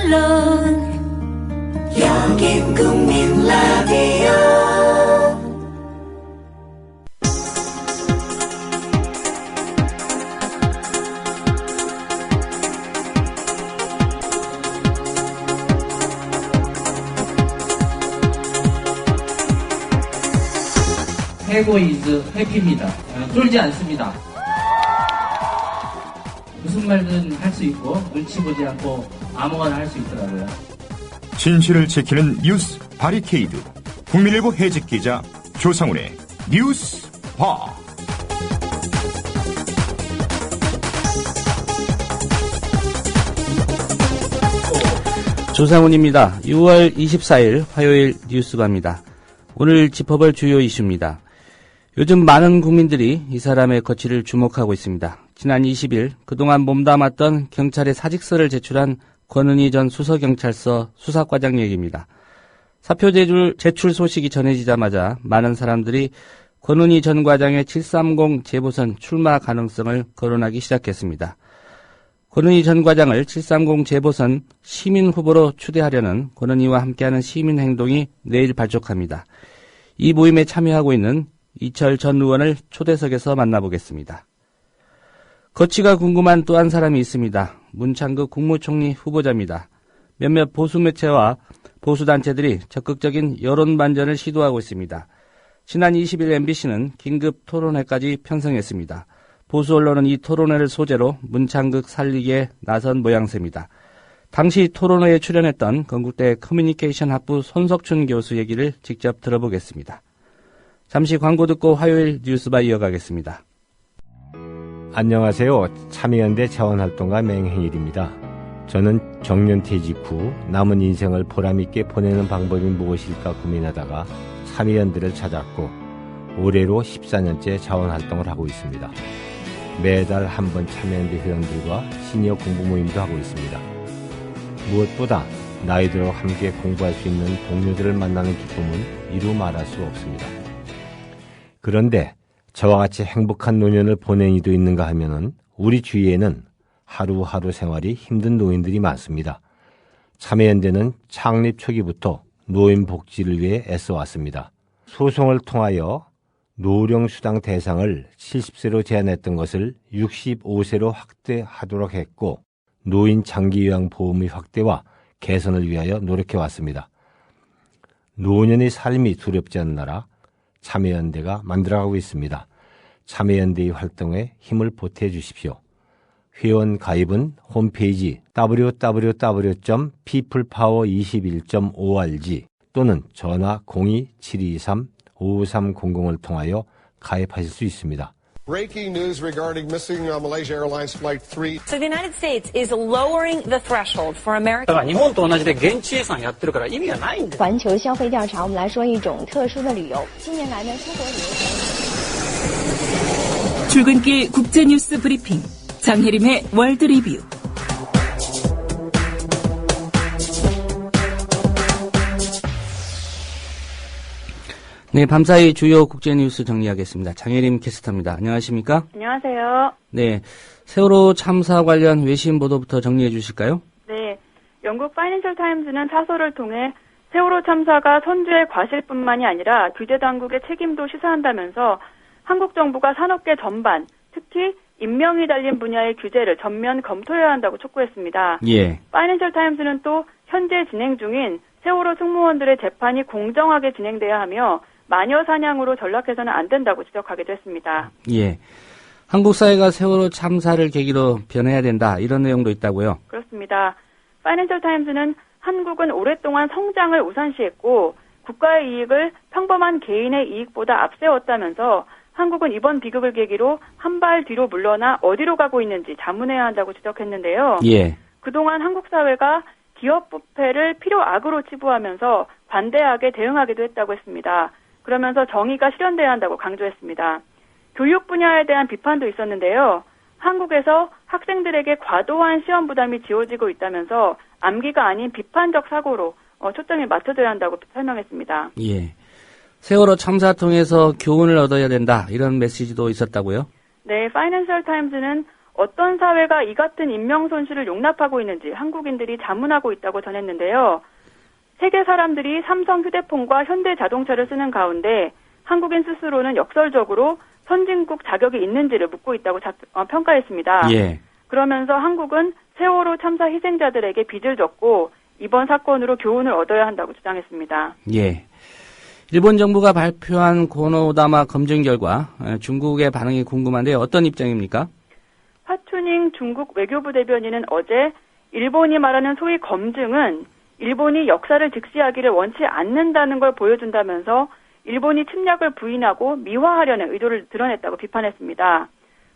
물론 여긴 국민 라디오. 해고 이즈 해피입니다. 쫄지 않습니다. 무슨 말든 할 수 있고 눈치 보지 않고 아무거나 할 수 있더라고요. 진실을 지키는 뉴스 바리케이드. 국민일보 해직 기자 조상훈의 뉴스 바. 조상훈입니다. 6월 24일 화요일 뉴스바입니다. 오늘 짚어볼 주요 이슈입니다. 요즘 많은 국민들이 이 사람의 거취를 주목하고 있습니다. 지난 20일 그동안 몸담았던 경찰의 사직서를 제출한 권은희 전 수서경찰서 수사과장 얘기입니다. 사표 제출 소식이 전해지자마자 많은 사람들이 권은희 전 과장의 730 재보선 출마 가능성을 거론하기 시작했습니다. 권은희 전 과장을 730 재보선 시민 후보로 추대하려는 권은희와 함께하는 시민행동이 내일 발족합니다. 이 모임에 참여하고 있는 이철 전 의원을 초대석에서 만나보겠습니다. 거취가 궁금한 또 한 사람이 있습니다. 문창극 국무총리 후보자입니다. 몇몇 보수 매체와 보수단체들이 적극적인 여론 반전을 시도하고 있습니다. 지난 20일 MBC는 긴급 토론회까지 편성했습니다. 보수 언론은 이 토론회를 소재로 문창극 살리기에 나선 모양새입니다. 당시 토론회에 출연했던 건국대 커뮤니케이션 학부 손석춘 교수 얘기를 직접 들어보겠습니다. 잠시 광고 듣고 화요일 뉴스바 이어가겠습니다. 안녕하세요. 참여연대 자원활동가 맹행일입니다. 저는 정년퇴직 후 남은 인생을 보람있게 보내는 방법이 무엇일까 고민하다가 참여연대를 찾았고 올해로 14년째 자원활동을 하고 있습니다. 매달 한 번 참여연대 회원들과 시니어 공부 모임도 하고 있습니다. 무엇보다 나이들과 함께 공부할 수 있는 동료들을 만나는 기쁨은 이루 말할 수 없습니다. 그런데 저와 같이 행복한 노년을 보낸 이도 있는가 하면은 우리 주위에는 하루하루 생활이 힘든 노인들이 많습니다. 참여연대는 창립 초기부터 노인 복지를 위해 애써왔습니다. 소송을 통하여 노령수당 대상을 70세로 제한했던 것을 65세로 확대하도록 했고 노인 장기요양보험의 확대와 개선을 위하여 노력해왔습니다. 노년의 삶이 두렵지 않는 나라 참여연대가 만들어가고 있습니다. 참여연대의 활동에 힘을 보태주십시오. 회원 가입은 홈페이지 www.peoplepower21.org 또는 전화 02-723-5300을 통하여 가입하실 수 있습니다. Breaking news regarding missing Malaysia Airlines Flight 3. So the United States is lowering the threshold for American. 日本と同じで現地予算やってるから意味がないんです。环球消费调查，我们来说一种特殊的旅游。近年来呢，出国旅游。 출근길 국제뉴스 브리핑 장혜림의 월드 리뷰. 네, 밤사이 주요 국제뉴스 정리하겠습니다. 장혜림 캐스터입니다. 안녕하십니까? 안녕하세요. 네, 세월호 참사 관련 외신 보도부터 정리해 주실까요? 네, 영국 파이낸셜 타임즈는 사설을 통해 세월호 참사가 선주의 과실뿐만이 아니라 규제 당국의 책임도 시사한다면서 한국 정부가 산업계 전반, 특히 인명이 달린 분야의 규제를 전면 검토해야 한다고 촉구했습니다. 예. 파이낸셜 타임즈는 또 현재 진행 중인 세월호 승무원들의 재판이 공정하게 진행돼야 하며 마녀 사냥으로 전락해서는 안 된다고 지적하기도 했습니다. 예. 한국 사회가 세월호 참사를 계기로 변해야 된다, 이런 내용도 있다고요? 그렇습니다. 파이낸셜 타임즈는 한국은 오랫동안 성장을 우선시했고 국가의 이익을 평범한 개인의 이익보다 앞세웠다면서 한국은 이번 비극을 계기로 한 발 뒤로 물러나 어디로 가고 있는지 자문해야 한다고 지적했는데요. 예. 그동안 한국 사회가 기업 부패를 필요악으로 치부하면서 관대하게 대응하기도 했다고 했습니다. 그러면서 정의가 실현돼야 한다고 강조했습니다. 교육 분야에 대한 비판도 있었는데요. 한국에서 학생들에게 과도한 시험 부담이 지어지고 있다면서 암기가 아닌 비판적 사고로 초점이 맞춰져야 한다고 설명했습니다. 예. 세월호 참사 통해서 교훈을 얻어야 된다, 이런 메시지도 있었다고요? 네, 파이낸셜 타임즈는 어떤 사회가 이 같은 인명 손실을 용납하고 있는지 한국인들이 자문하고 있다고 전했는데요. 세계 사람들이 삼성 휴대폰과 현대 자동차를 쓰는 가운데 한국인 스스로는 역설적으로 선진국 자격이 있는지를 묻고 있다고 평가했습니다. 예. 그러면서 한국은 세월호 참사 희생자들에게 빚을 졌고 이번 사건으로 교훈을 얻어야 한다고 주장했습니다. 예. 일본 정부가 발표한 고노다마 검증 결과 중국의 반응이 궁금한데 어떤 입장입니까? 화춘잉 중국 외교부 대변인은 어제 일본이 말하는 소위 검증은 일본이 역사를 직시하기를 원치 않는다는 걸 보여준다면서 일본이 침략을 부인하고 미화하려는 의도를 드러냈다고 비판했습니다.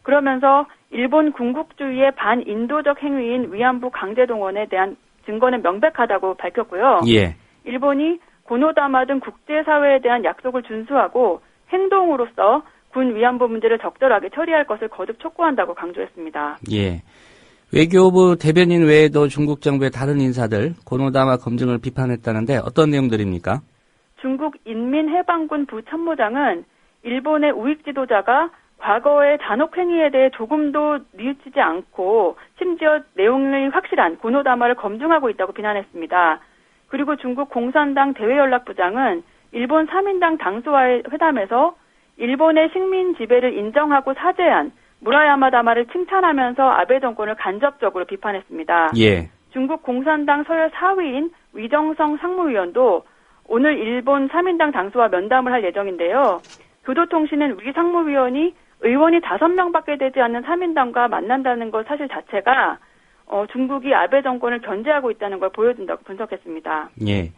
그러면서 일본 군국주의의 반인도적 행위인 위안부 강제동원에 대한 증거는 명백하다고 밝혔고요. 예. 일본이 고노다마 등 국제사회에 대한 약속을 준수하고 행동으로서 군 위안부 문제를 적절하게 처리할 것을 거듭 촉구한다고 강조했습니다. 예. 외교부 대변인 외에도 중국 정부의 다른 인사들 고노다마 검증을 비판했다는데 어떤 내용들입니까? 중국 인민해방군 부참모장은 일본의 우익 지도자가 과거의 잔혹 행위에 대해 조금도 뉘우치지 않고 심지어 내용이 확실한 고노다마를 검증하고 있다고 비난했습니다. 그리고 중국 공산당 대외연락부장은 일본 3인당 당수와의 회담에서 일본의 식민 지배를 인정하고 사죄한 무라야마 다마를 칭찬하면서 아베 정권을 간접적으로 비판했습니다. 예. 중국 공산당 서열 4위인 위정성 상무위원도 오늘 일본 3인당 당수와 면담을 할 예정인데요. 교도통신은 위 상무위원이 의원이 5명밖에 되지 않는 3인당과 만난다는 것 사실 자체가 중국이 아베 정권을 견제하고 있다는 걸 보여준다고 분석했습니다. 예.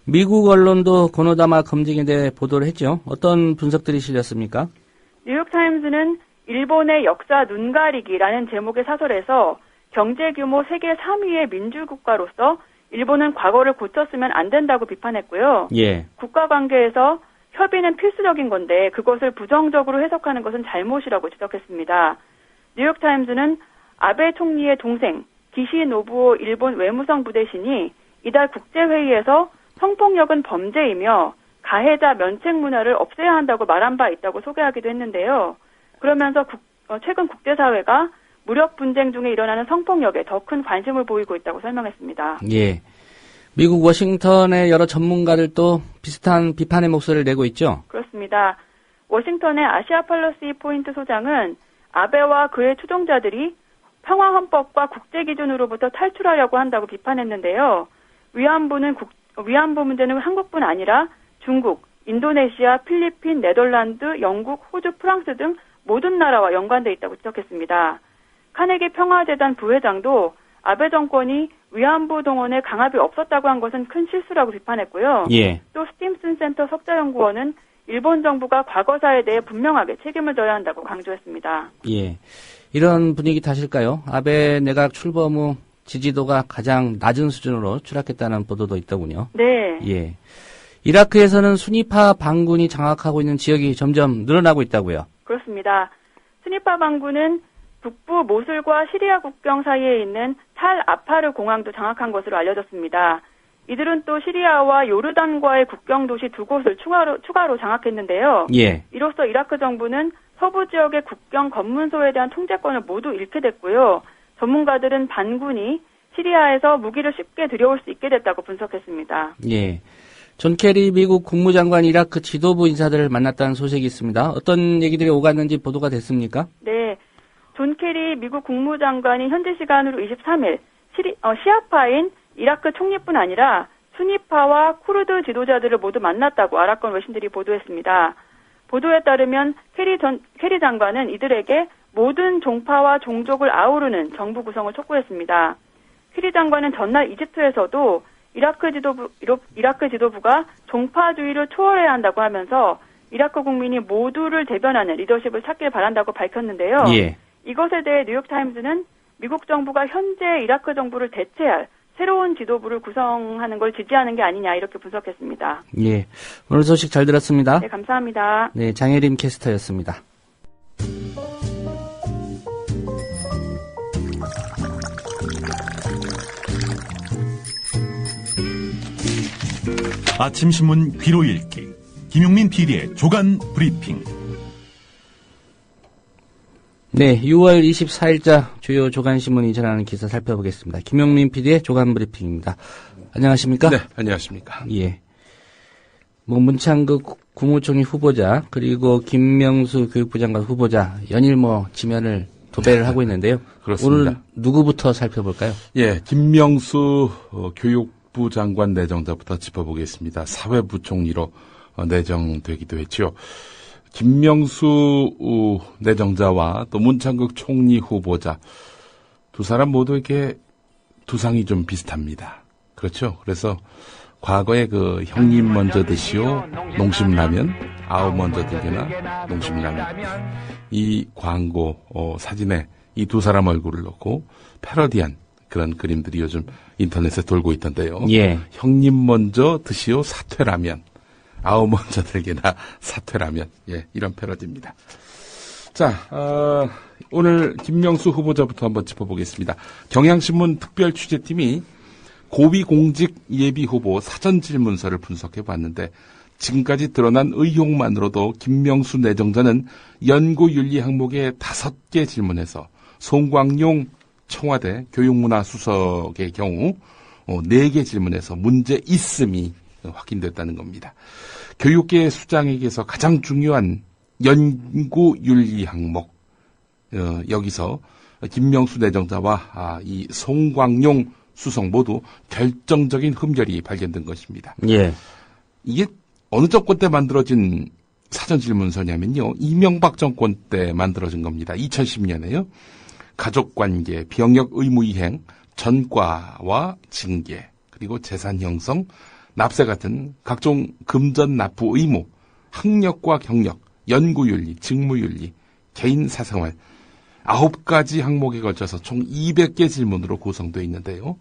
미국 언론도 고노다마 검증에 대해 보도를 했죠. 어떤 분석들이 실렸습니까? 뉴욕타임즈는 일본의 역사 눈가리기라는 제목의 사설에서 경제 규모 세계 3위의 민주국가로서 일본은 과거를 고쳤으면 안 된다고 비판했고요. 예. 국가 관계에서 협의는 필수적인 건데 그것을 부정적으로 해석하는 것은 잘못이라고 지적했습니다. 뉴욕타임즈는 아베 총리의 동생 기시 노부오 일본 외무성 부대신이 이달 국제회의에서 성폭력은 범죄이며 가해자 면책 문화를 없애야 한다고 말한 바 있다고 소개하기도 했는데요. 그러면서 최근 국제사회가 무력 분쟁 중에 일어나는 성폭력에 더 큰 관심을 보이고 있다고 설명했습니다. 예. 미국 워싱턴의 여러 전문가들도 비슷한 비판의 목소리를 내고 있죠? 그렇습니다. 워싱턴의 아시아 팔러시 포인트 소장은 아베와 그의 추종자들이 평화헌법과 국제기준으로부터 탈출하려고 한다고 비판했는데요. 위안부 문제는 한국뿐 아니라 중국, 인도네시아, 필리핀, 네덜란드, 영국, 호주, 프랑스 등 모든 나라와 연관돼 있다고 지적했습니다. 카네기 평화재단 부회장도 아베 정권이 위안부 동원에 강압이 없었다고 한 것은 큰 실수라고 비판했고요. 예. 또 스팀슨 센터 석자연구원은 일본 정부가 과거사에 대해 분명하게 책임을 져야 한다고 강조했습니다. 예. 이런 분위기 탓일까요? 아베 내각 출범 후 지지도가 가장 낮은 수준으로 추락했다는 보도도 있더군요. 네. 예. 이라크에서는 수니파 반군이 장악하고 있는 지역이 점점 늘어나고 있다고요. 그렇습니다. 수니파 반군은 북부 모술과 시리아 국경 사이에 있는 탈 아파르 공항도 장악한 것으로 알려졌습니다. 이들은 또 시리아와 요르단과의 국경 도시 2곳을 추가로 장악했는데요. 예. 이로써 이라크 정부는 서부 지역의 국경 검문소에 대한 통제권을 모두 잃게 됐고요. 전문가들은 반군이 시리아에서 무기를 쉽게 들여올 수 있게 됐다고 분석했습니다. 예. 존 케리 미국 국무장관 이라크 지도부 인사들을 만났다는 소식이 있습니다. 어떤 얘기들이 오갔는지 보도가 됐습니까? 네. 존 케리 미국 국무장관이 현지 시간으로 23일 시아파인 이라크 총리뿐 아니라 수니파와 쿠르드 지도자들을 모두 만났다고 아랍권 외신들이 보도했습니다. 보도에 따르면 케리 장관은 이들에게 모든 종파와 종족을 아우르는 정부 구성을 촉구했습니다. 케리 장관은 전날 이집트에서도 이라크 지도부가 종파주의를 초월해야 한다고 하면서 이라크 국민이 모두를 대변하는 리더십을 찾길 바란다고 밝혔는데요. 예. 이것에 대해 뉴욕타임즈는 미국 정부가 현재 이라크 정부를 대체할 새로운 지도부를 구성하는 걸 지지하는 게 아니냐 이렇게 분석했습니다. 예. 오늘 소식 잘 들었습니다. 네, 감사합니다. 네, 장혜림 캐스터였습니다. 아침 신문 귀로 읽기 김용민 PD의 조간 브리핑. 네, 6월 24일자 주요 조간신문이 전하는 기사 살펴보겠습니다. 김용민 PD의 조간 브리핑입니다. 안녕하십니까? 네, 안녕하십니까? 예. 문창극 국무총리 후보자 그리고 김명수 교육부 장관 후보자 연일 지면을 도배를 하고 있는데요. 그렇습니다. 오늘 누구부터 살펴볼까요? 예, 김명수 교육부 장관 내정자부터 짚어보겠습니다. 사회부총리로 내정되기도 했죠. 김명수 내정자와 또 문창극 총리 후보자 두 사람 모두 이렇게 두상이 좀 비슷합니다. 그렇죠? 그래서 과거에 그 형님 먼저 드시오 농심라면, 아우 먼저 들게나 농심라면 이 광고 사진에 이 두 사람 얼굴을 넣고 패러디한 그런 그림들이 요즘 인터넷에 돌고 있던데요. 예. 형님 먼저 드시오 사퇴라면, 아우 먼저 들게나 사퇴라면, 예, 이런 패러디입니다. 자, 오늘 김명수 후보자부터 한번 짚어보겠습니다. 경향신문 특별 취재팀이 고위공직 예비후보 사전질문서를 분석해봤는데 지금까지 드러난 의혹만으로도 김명수 내정자는 연구윤리 항목의 5개 질문에서 송광용 청와대 교육문화수석의 경우 4개 질문에서 문제 있음이 확인됐다는 겁니다. 교육계 수장에게서 가장 중요한 연구윤리 항목, 여기서 김명수 내정자와 이 송광용 수석 모두 결정적인 흠결이 발견된 것입니다. 예. 이게 어느 정권 때 만들어진 사전질문서냐면요. 이명박 정권 때 만들어진 겁니다. 2010년에요. 가족관계, 병역 의무이행, 전과와 징계, 그리고 재산 형성, 납세 같은 각종 금전 납부 의무, 학력과 경력, 연구윤리, 직무윤리, 개인 사생활 9가지 항목에 걸쳐서 총 200개 질문으로 구성되어 있는데요.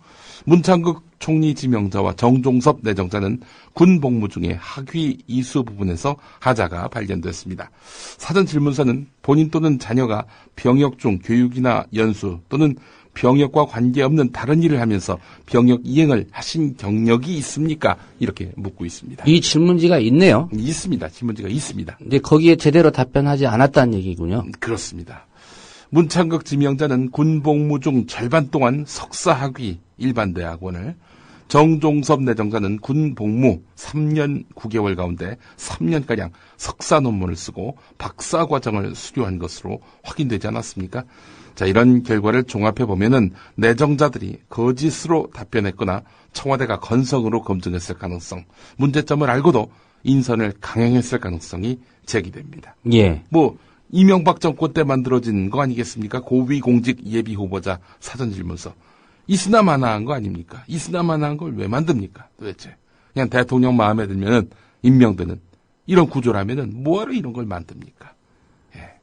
문창극 총리 지명자와 정종섭 내정자는 군 복무 중에 학위 이수 부분에서 하자가 발견됐습니다. 사전 질문서는 본인 또는 자녀가 병역 중 교육이나 연수 또는 병역과 관계없는 다른 일을 하면서 병역 이행을 하신 경력이 있습니까? 이렇게 묻고 있습니다. 이 질문지가 있네요. 있습니다. 질문지가 있습니다. 근데 거기에 제대로 답변하지 않았다는 얘기군요. 그렇습니다. 문창극 지명자는 군복무 중 절반 동안 석사학위 일반대학원을, 정종섭 내정자는 군복무 3년 9개월 가운데 3년가량 석사 논문을 쓰고 박사과정을 수료한 것으로 확인되지 않았습니까? 자, 이런 결과를 종합해보면은 내정자들이 거짓으로 답변했거나 청와대가 건성으로 검증했을 가능성, 문제점을 알고도 인선을 강행했을 가능성이 제기됩니다. 예. 이명박 정권 때 만들어진 거 아니겠습니까? 고위공직 예비후보자 사전질문서. 있으나 마나한 거 아닙니까? 있으나 마나한 걸 왜 만듭니까? 도대체. 그냥 대통령 마음에 들면은 임명되는 이런 구조라면은 뭐하러 이런 걸 만듭니까? 예.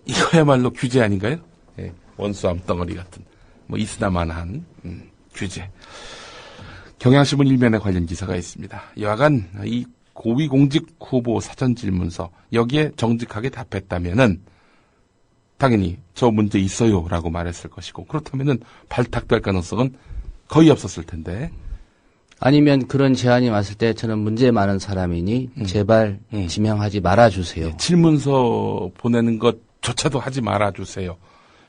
이거야말로 규제 아닌가요? 예. 원수암 덩어리 같은. 있으나 마나한 규제. 경향신문 1면에 관련 기사가 있습니다. 여하간 이 고위공직 후보 사전질문서 여기에 정직하게 답했다면은 당연히 저 문제 있어요라고 말했을 것이고 그렇다면은 발탁될 가능성은 거의 없었을 텐데. 아니면 그런 제안이 왔을 때 저는 문제 많은 사람이니 제발 지명하지 말아주세요. 예, 질문서 보내는 것조차도 하지 말아주세요.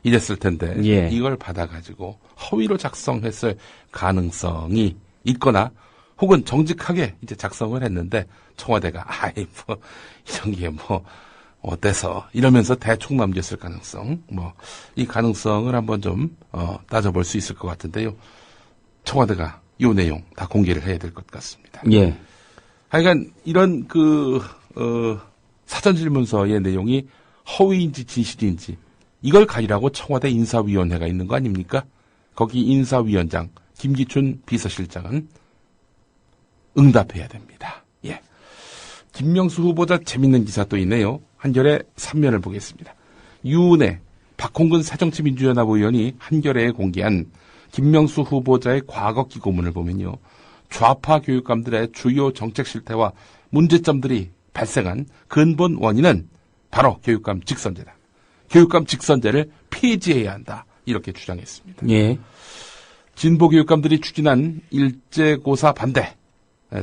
이랬을 텐데 예. 이걸 받아가지고 허위로 작성했을 가능성이 있거나 혹은 정직하게 이제 작성을 했는데 청와대가 이런 게 어때서 이러면서 대충 넘겼을 가능성, 이 가능성을 한번 좀 따져볼 수 있을 것 같은데요. 청와대가 이 내용 다 공개를 해야 될 것 같습니다. 예. 하여간 이런 사전질문서의 내용이 허위인지 진실인지 이걸 가리라고 청와대 인사위원회가 있는 거 아닙니까? 거기 인사위원장 김기춘 비서실장은 응답해야 됩니다. 예. 김명수 후보자 재밌는 기사 또 있네요. 한겨레 3면을 보겠습니다. 유은혜, 박홍근 새정치민주연합 의원이 한겨레에 공개한 김명수 후보자의 과거 기고문을 보면요. 좌파 교육감들의 주요 정책 실태와 문제점들이 발생한 근본 원인은 바로 교육감 직선제다. 교육감 직선제를 폐지해야 한다. 이렇게 주장했습니다. 예. 진보 교육감들이 추진한 일제고사 반대,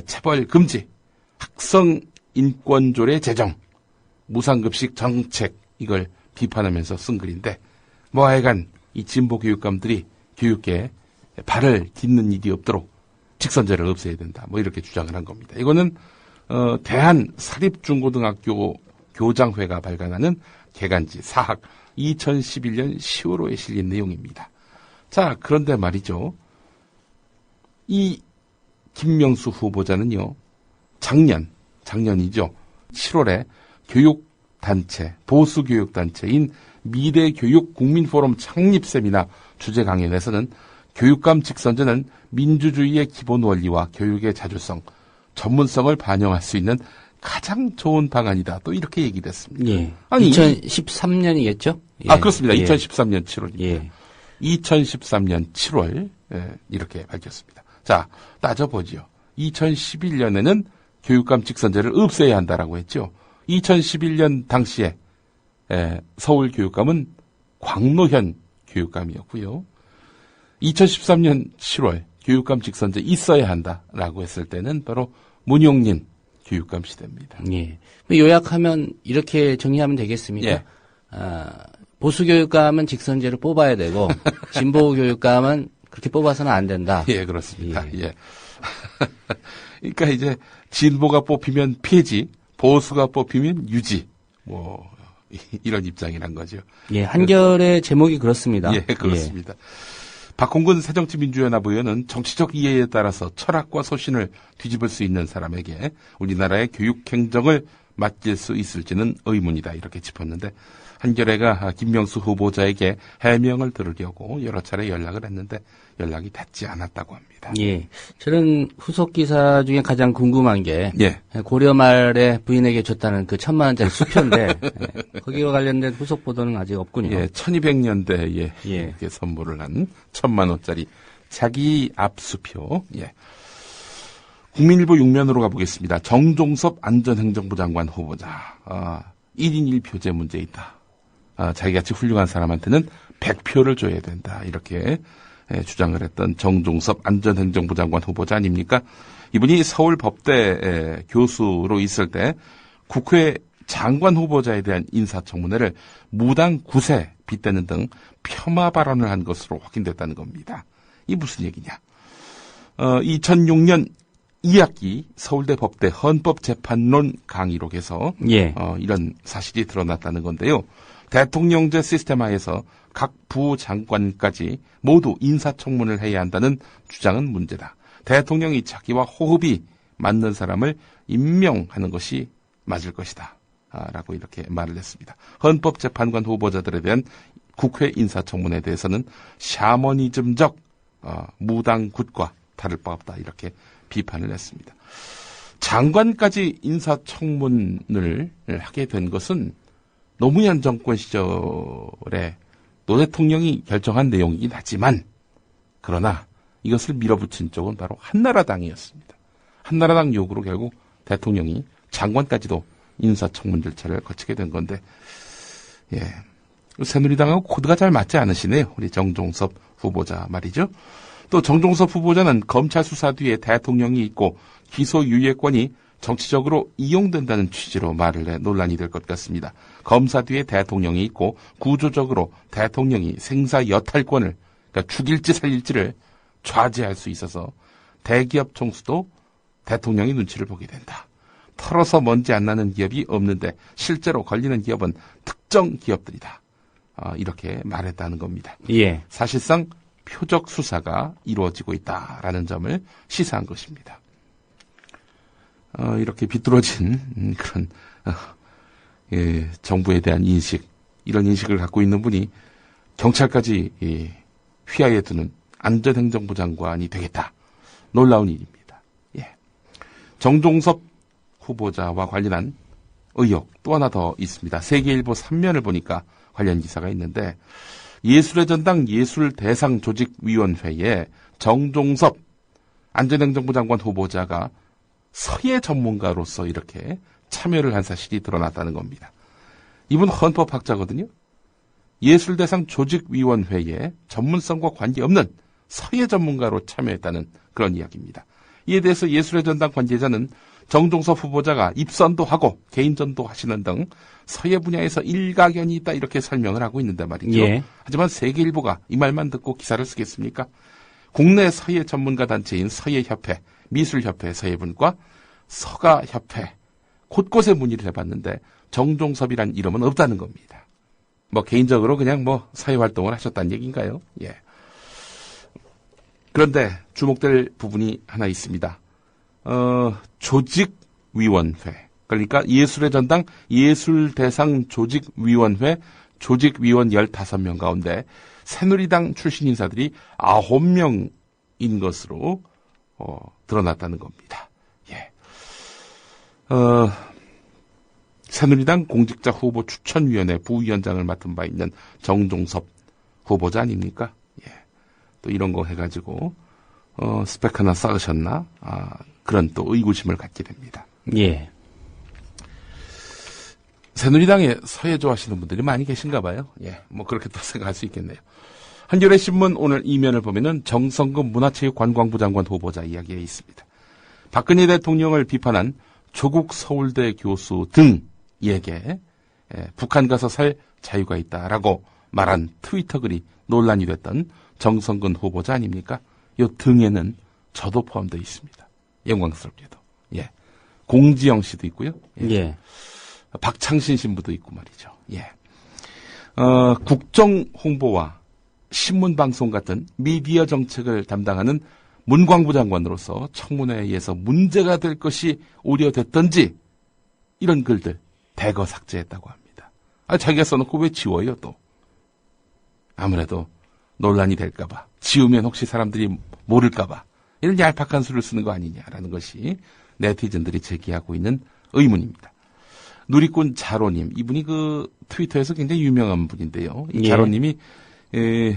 체벌 금지, 학성 인권조례 제정, 무상급식 정책 이걸 비판하면서 쓴 글인데, 뭐 하여간 이 진보 교육감들이 교육계에 발을 딛는 일이 없도록 직선제를 없애야 된다. 뭐 이렇게 주장을 한 겁니다. 이거는 대한사립중고등학교 교장회가 발간하는 개간지 사학 2011년 10월호에 실린 내용입니다. 자, 그런데 말이죠. 이 김명수 후보자는요, 작년이죠. 7월에 교육단체, 보수교육단체인 미래교육국민포럼 창립 세미나 주제 강연에서는 교육감 직선제는 민주주의의 기본 원리와 교육의 자주성, 전문성을 반영할 수 있는 가장 좋은 방안이다. 또 이렇게 얘기를 했습니다. 예. 아니, 2013년이겠죠? 예. 아, 그렇습니다. 예. 2013년 7월입니다. 예. 2013년 7월 이렇게 밝혔습니다. 자, 따져보죠. 2011년에는 교육감 직선제를 없애야 한다라고 했죠. 2011년 당시에 서울 교육감은 광노현 교육감이었고요. 2013년 7월 교육감 직선제 있어야 한다라고 했을 때는 바로 문용린 교육감 시대입니다. 예. 요약하면 이렇게 정리하면 되겠습니다. 예. 보수 교육감은 직선제를 뽑아야 되고 진보 교육감은 그렇게 뽑아서는 안 된다. 예, 그렇습니다. 예. 그러니까 이제 진보가 뽑히면 폐지, 보수가 뽑히면 유지. 뭐 이런 입장이란 거죠. 예, 한결의 제목이 그렇습니다. 예, 그렇습니다. 예. 박홍근 새정치민주연합 의원은 정치적 이해에 따라서 철학과 소신을 뒤집을 수 있는 사람에게 우리나라의 교육 행정을 맡길 수 있을지는 의문이다. 이렇게 짚었는데 한겨레가 김명수 후보자에게 해명을 들으려고 여러 차례 연락을 했는데 연락이 닿지 않았다고 합니다. 예. 저는 후속 기사 중에 가장 궁금한 게 예. 고려 말에 부인에게 줬다는 그 1,000만 원짜리 수표인데 거기와 관련된 후속 보도는 아직 없군요. 예, 1200년대에 이렇게 선물을 한 1,000만 원짜리 자기 앞수표. 예. 국민일보 6면으로 가보겠습니다. 정종섭 안전행정부 장관 후보자. 1인 1표제 문제 있다. 자기같이 훌륭한 사람한테는 100표를 줘야 된다. 이렇게 주장을 했던 정종섭 안전행정부 장관 후보자 아닙니까? 이분이 서울법대 교수로 있을 때 국회 장관 후보자에 대한 인사청문회를 무당 9세 빗대는 등 폄하 발언을 한 것으로 확인됐다는 겁니다. 이 무슨 얘기냐? 2006년 2학기 서울대 법대 헌법재판론 강의록에서 이런 사실이 드러났다는 건데요. 대통령제 시스템하에서 각 부장관까지 모두 인사청문을 해야 한다는 주장은 문제다. 대통령이 자기와 호흡이 맞는 사람을 임명하는 것이 맞을 것이다. 라고 이렇게 말을 했습니다. 헌법재판관 후보자들에 대한 국회 인사청문에 대해서는 샤머니즘적 무당굿과 다를 바 없다. 이렇게 비판을 했습니다. 장관까지 인사청문을 하게 된 것은 노무현 정권 시절에 노 대통령이 결정한 내용이긴 하지만 그러나 이것을 밀어붙인 쪽은 바로 한나라당이었습니다. 한나라당 요구로 결국 대통령이 장관까지도 인사청문 절차를 거치게 된 건데 새누리당하고 코드가 잘 맞지 않으시네요. 우리 정종섭 후보자 말이죠. 또 정종섭 후보자는 검찰 수사 뒤에 대통령이 있고 기소유예권이 정치적으로 이용된다는 취지로 말을 해 논란이 될 것 같습니다. 검사 뒤에 대통령이 있고 구조적으로 대통령이 생사 여탈권을, 그러니까 죽일지 살릴지를 좌지할 수 있어서 대기업 총수도 대통령이 눈치를 보게 된다. 털어서 먼지 안 나는 기업이 없는데 실제로 걸리는 기업은 특정 기업들이다. 이렇게 말했다는 겁니다. 예. 사실상 표적 수사가 이루어지고 있다라는 점을 시사한 것입니다. 이렇게 비뚤어진 그런 정부에 대한 인식, 이런 인식을 갖고 있는 분이 경찰까지 휘하에 두는 안전행정부 장관이 되겠다. 놀라운 일입니다. 예. 정종섭 후보자와 관련한 의혹 또 하나 더 있습니다. 세계일보 3면을 보니까 관련 기사가 있는데 예술의 전당 예술대상조직위원회에 정종섭 안전행정부 장관 후보자가 서예 전문가로서 이렇게 참여를 한 사실이 드러났다는 겁니다. 이분 헌법학자거든요. 예술대상 조직위원회에 전문성과 관계없는 서예 전문가로 참여했다는 그런 이야기입니다. 이에 대해서 예술의 전당 관계자는 정종섭 후보자가 입선도 하고 개인전도 하시는 등 서예 분야에서 일가견이 있다 이렇게 설명을 하고 있는데 말이죠. 예. 하지만 세계일보가 이 말만 듣고 기사를 쓰겠습니까? 국내 서예 전문가 단체인 서예협회, 미술협회 서예분과 서가협회 곳곳에 문의를 해봤는데 정종섭이란 이름은 없다는 겁니다. 뭐 개인적으로 그냥 뭐 서예 활동을 하셨다는 얘기인가요? 예. 그런데 주목될 부분이 하나 있습니다. 조직위원회. 그러니까 예술의 전당 예술대상 조직위원회 조직위원 15명 가운데 새누리당 출신 인사들이 9명인 것으로 드러났다는 겁니다. 예. 새누리당 공직자 후보 추천위원회 부위원장을 맡은 바 있는 정종섭 후보자 아닙니까? 예. 또 이런 거 해가지고 스펙 하나 쌓으셨나? 그런 또 의구심을 갖게 됩니다. 예. 새누리당에 서예 좋아하시는 분들이 많이 계신가 봐요. 예. 뭐 그렇게 또 생각할 수 있겠네요. 한겨레 신문 오늘 이면을 보면은 정성근 문화체육관광부 장관 후보자 이야기에 있습니다. 박근혜 대통령을 비판한 조국 서울대 교수 등에게 북한 가서 살 자유가 있다라고 말한 트위터 글이 논란이 됐던 정성근 후보자 아닙니까? 이 등에는 저도 포함되어 있습니다. 영광스럽게도. 예. 공지영 씨도 있고요. 예. 예. 박창신 신부도 있고 말이죠. 예. 국정 홍보와 신문 방송 같은 미디어 정책을 담당하는 문광부 장관으로서 청문회에서 문제가 될 것이 우려됐던지 이런 글들 대거 삭제했다고 합니다. 자기가 써놓고 왜 지워요 또? 아무래도 논란이 될까봐, 지우면 혹시 사람들이 모를까봐 이런 얄팍한 수를 쓰는 거 아니냐라는 것이 네티즌들이 제기하고 있는 의문입니다. 누리꾼 자로님, 이분이 그 트위터에서 굉장히 유명한 분인데요. 이 자로님이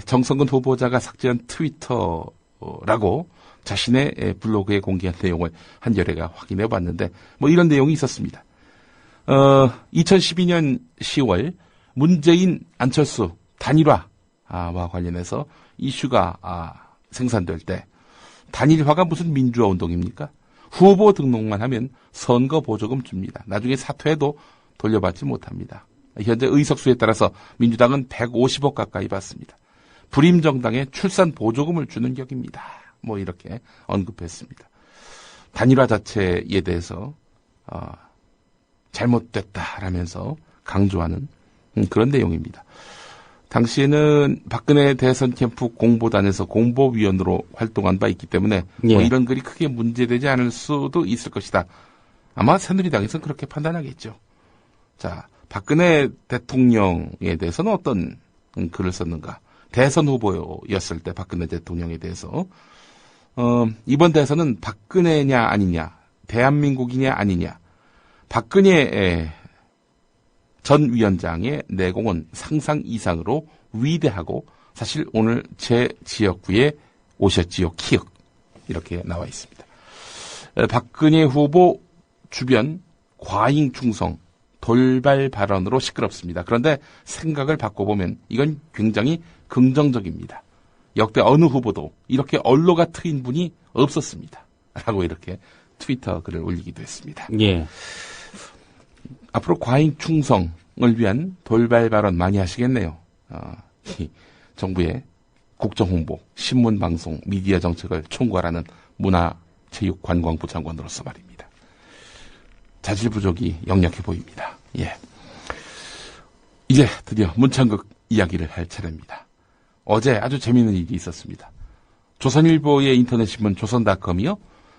정성근 후보자가 삭제한 트위터라고 자신의 블로그에 공개한 내용을 한겨레가 확인해 봤는데 뭐 이런 내용이 있었습니다. 2012년 10월 문재인 안철수 단일화와 관련해서 이슈가 생산될 때 단일화가 무슨 민주화 운동입니까? 후보 등록만 하면 선거 보조금 줍니다. 나중에 사퇴해도 돌려받지 못합니다. 현재 의석수에 따라서 민주당은 150억 가까이 받습니다. 불임정당에 출산 보조금을 주는 격입니다. 뭐 이렇게 언급했습니다. 단일화 자체에 대해서 잘못됐다라면서 강조하는 그런 내용입니다. 당시에는 박근혜 대선 캠프 공보단에서 공보위원으로 활동한 바 있기 때문에 예. 뭐 이런 글이 크게 문제되지 않을 수도 있을 것이다. 아마 새누리당에서는 그렇게 판단하겠죠. 자, 박근혜 대통령에 대해서는 어떤 글을 썼는가? 대선 후보였을 때 박근혜 대통령에 대해서 이번 대선은 박근혜냐 아니냐, 대한민국이냐 아니냐, 박근혜 전 위원장의 내공은 상상 이상으로 위대하고 사실 오늘 제 지역구에 오셨지요. 키읔. 이렇게 나와 있습니다. 박근혜 후보 주변 과잉 충성, 돌발 발언으로 시끄럽습니다. 그런데 생각을 바꿔보면 이건 굉장히 긍정적입니다. 역대 어느 후보도 이렇게 언로가 트인 분이 없었습니다. 라고 이렇게 트위터 글을 올리기도 했습니다. 예. 앞으로 과잉 충성을 위한 돌발 발언 많이 하시겠네요. 정부의 국정홍보, 신문방송, 미디어 정책을 총괄하는 문화체육관광부 장관으로서 말입니다. 자질 부족이 역력해 보입니다. 예. 이제 드디어 문창극 이야기를 할 차례입니다. 어제 아주 재미있는 일이 있었습니다. 조선일보의 인터넷신문 조선닷컴이요.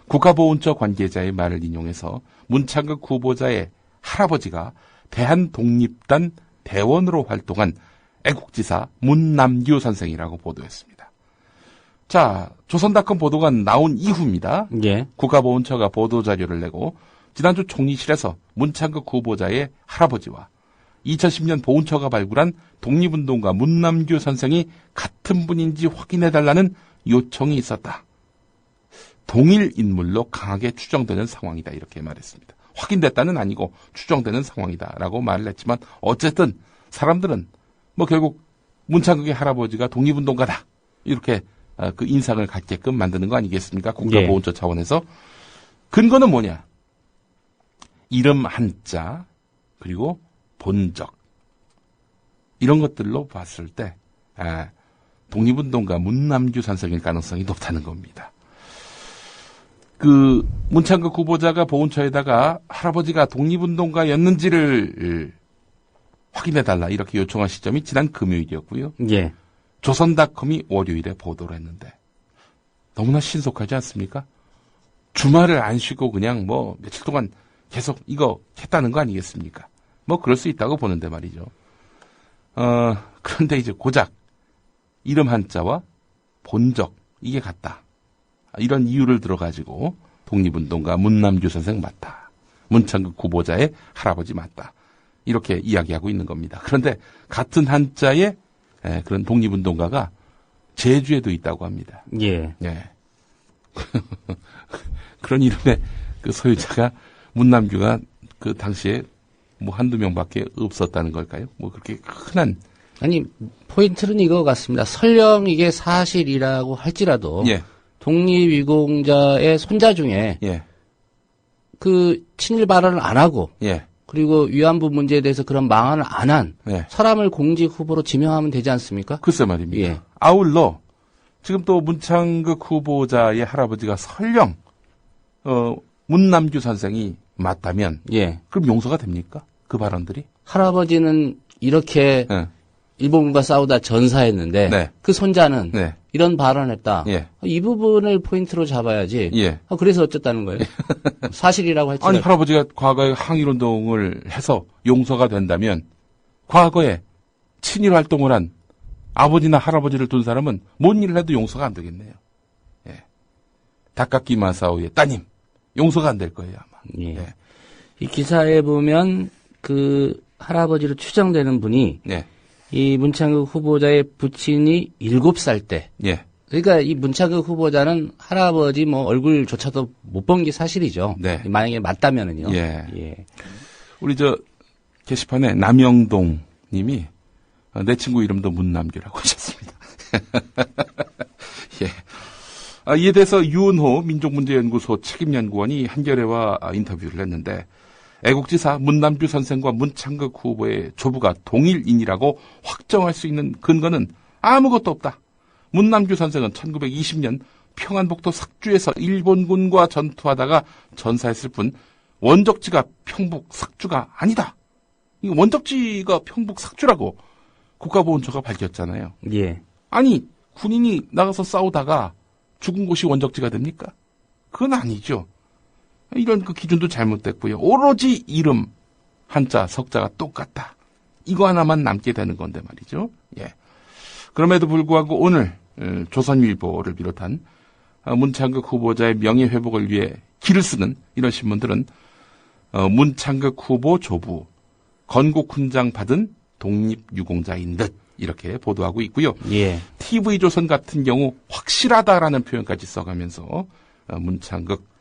국가보훈처 관계자의 말을 인용해서 문창극 후보자의 할아버지가 대한독립단 대원으로 활동한 애국지사 문남규 선생이라고 보도했습니다. 자, 조선닷컴 보도가 나온 이후입니다. 예. 국가보훈처가 보도자료를 내고 지난주 총리실에서 문창극 후보자의 할아버지와 2010년 보훈처가 발굴한 독립운동가 문남규 선생이 같은 분인지 확인해달라는 요청이 있었다. 동일 인물로 강하게 추정되는 상황이다. 이렇게 말했습니다. 확인됐다는 아니고 추정되는 상황이다라고 말을 했지만 어쨌든 사람들은 뭐 결국 문창극의 할아버지가 독립운동가다. 이렇게 그 인상을 갖게끔 만드는 거 아니겠습니까? 국가보훈처 차원에서. 근거는 뭐냐? 이름 한자, 그리고 본적. 이런 것들로 봤을 때, 독립운동가 문남규 선생일 가능성이 높다는 겁니다. 그, 문창극 후보자가 보훈처에다가 할아버지가 독립운동가였는지를 확인해달라, 이렇게 요청한 시점이 지난 금요일이었고요. 예. 조선닷컴이 월요일에 보도를 했는데, 너무나 신속하지 않습니까? 주말을 안 쉬고 그냥 뭐 며칠 동안 계속 이거 했다는 거 아니겠습니까? 뭐 그럴 수 있다고 보는데 말이죠. 그런데 이제 고작 이름 한자와 본적 이게 같다. 이런 이유를 들어가지고 독립운동가 문남규 선생 맞다. 문창극 후보자의 할아버지 맞다. 이렇게 이야기하고 있는 겁니다. 그런데 같은 한자의 그런 독립운동가가 제주에도 있다고 합니다. 예. 예. 그런 이름의 그 소유자가 문남규가 그 당시에 뭐 한두 명밖에 없었다는 걸까요? 뭐 그렇게 흔한. 아니, 포인트는 이거 같습니다. 설령 이게 사실이라고 할지라도. 예. 독립유공자의 손자 중에. 예. 그 친일 발언을 안 하고. 예. 그리고 위안부 문제에 대해서 그런 망언을 안 한. 예. 사람을 공직 후보로 지명하면 되지 않습니까? 글쎄 말입니다. 예. 아울러 지금 또 문창극 후보자의 할아버지가 설령 문남규 선생이 맞다면, 예. 그럼 용서가 됩니까? 그 발언들이? 할아버지는 이렇게 예. 일본군과 싸우다 전사했는데, 네. 그 손자는 네. 이런 발언했다. 예. 이 부분을 포인트로 잡아야지. 예. 그래서 어쨌다는 거예요? 사실이라고 할지. 아니, 할아버지가 과거에 항일운동을 해서 용서가 된다면, 과거에 친일 활동을 한 아버지나 할아버지를 둔 사람은 뭔 일을 해도 용서가 안 되겠네요. 예. 다카키 마사오의 따님, 용서가 안 될 거예요, 아마. 예. 예. 이 기사에 보면 그 할아버지로 추정되는 분이 예. 이 문창극 후보자의 부친이 7살 때. 예. 그러니까 이 문창극 후보자는 할아버지 뭐 얼굴조차도 못 본 게 사실이죠. 네. 만약에 맞다면은요. 예. 예. 우리 저 게시판에 남영동 님이 내 친구 이름도 문남규라고 하셨습니다. 예. 이에 대해서 유은호 민족문제연구소 책임연구원이 한겨레와 인터뷰를 했는데, 애국지사 문남규 선생과 문창극 후보의 조부가 동일인이라고 확정할 수 있는 근거는 아무것도 없다. 문남규 선생은 1920년 평안북도 삭주에서 일본군과 전투하다가 전사했을 뿐 원적지가 평북 삭주가 아니다. 이 원적지가 평북 삭주라고 국가보훈처가 밝혔잖아요. 예. 아니, 군인이 나가서 싸우다가 죽은 곳이 원적지가 됩니까? 그건 아니죠. 이런 그 기준도 잘못됐고요. 오로지 이름, 한자, 석자가 똑같다. 이거 하나만 남게 되는 건데 말이죠. 예. 그럼에도 불구하고 오늘 조선일보를 비롯한 문창극 후보자의 명예회복을 위해 기를 쓰는 이런 신문들은 문창극 후보 조부, 건국훈장 받은 독립유공자인 듯 이렇게 보도하고 있고요. 예. TV조선 같은 경우 확실하다라는 표현까지 써가면서 문창극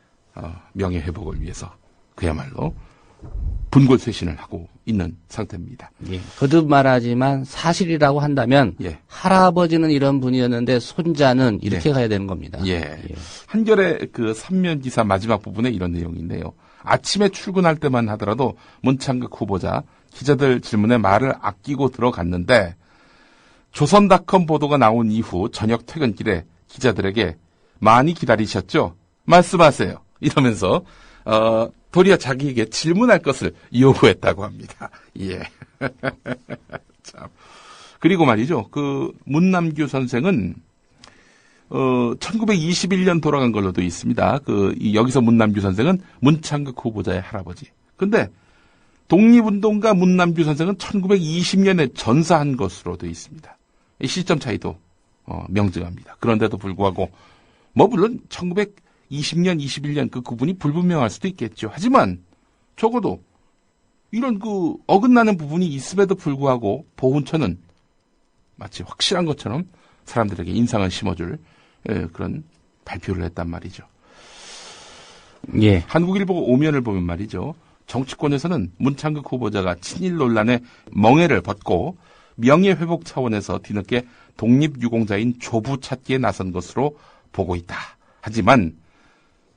명예회복을 위해서 그야말로 분골쇄신을 하고 있는 상태입니다. 예. 거듭 말하지만 사실이라고 한다면 예. 할아버지는 이런 분이었는데 손자는 이렇게 예. 가야 되는 겁니다. 예. 예. 한겨레 그 삼면 기사 마지막 부분에 이런 내용인데요. 아침에 출근할 때만 하더라도 문창극 후보자 기자들 질문에 말을 아끼고 들어갔는데, 조선닷컴 보도가 나온 이후 저녁 퇴근길에 기자들에게 많이 기다리셨죠? 말씀하세요. 이러면서 도리어 자기에게 질문할 것을 요구했다고 합니다. 예. 참. 그리고 말이죠. 그 문남규 선생은 1921년 돌아간 걸로도 있습니다. 여기서 문남규 선생은 문창극 후보자의 할아버지. 근데 독립운동가 문남규 선생은 1920년에 전사한 것으로 되어 있습니다. 이 시점 차이도 명증합니다. 그런데도 불구하고 뭐 물론 1920년, 21년 그 구분이 불분명할 수도 있겠죠. 하지만 적어도 이런 그 어긋나는 부분이 있음에도 불구하고 보훈처는 마치 확실한 것처럼 사람들에게 인상을 심어줄 그런 발표를 했단 말이죠. 예. 한국일보 오면을 보면 말이죠. 정치권에서는 문창극 후보자가 친일 논란의 멍해를 벗고 명예회복 차원에서 뒤늦게 독립유공자인 조부 찾기에 나선 것으로 보고 있다. 하지만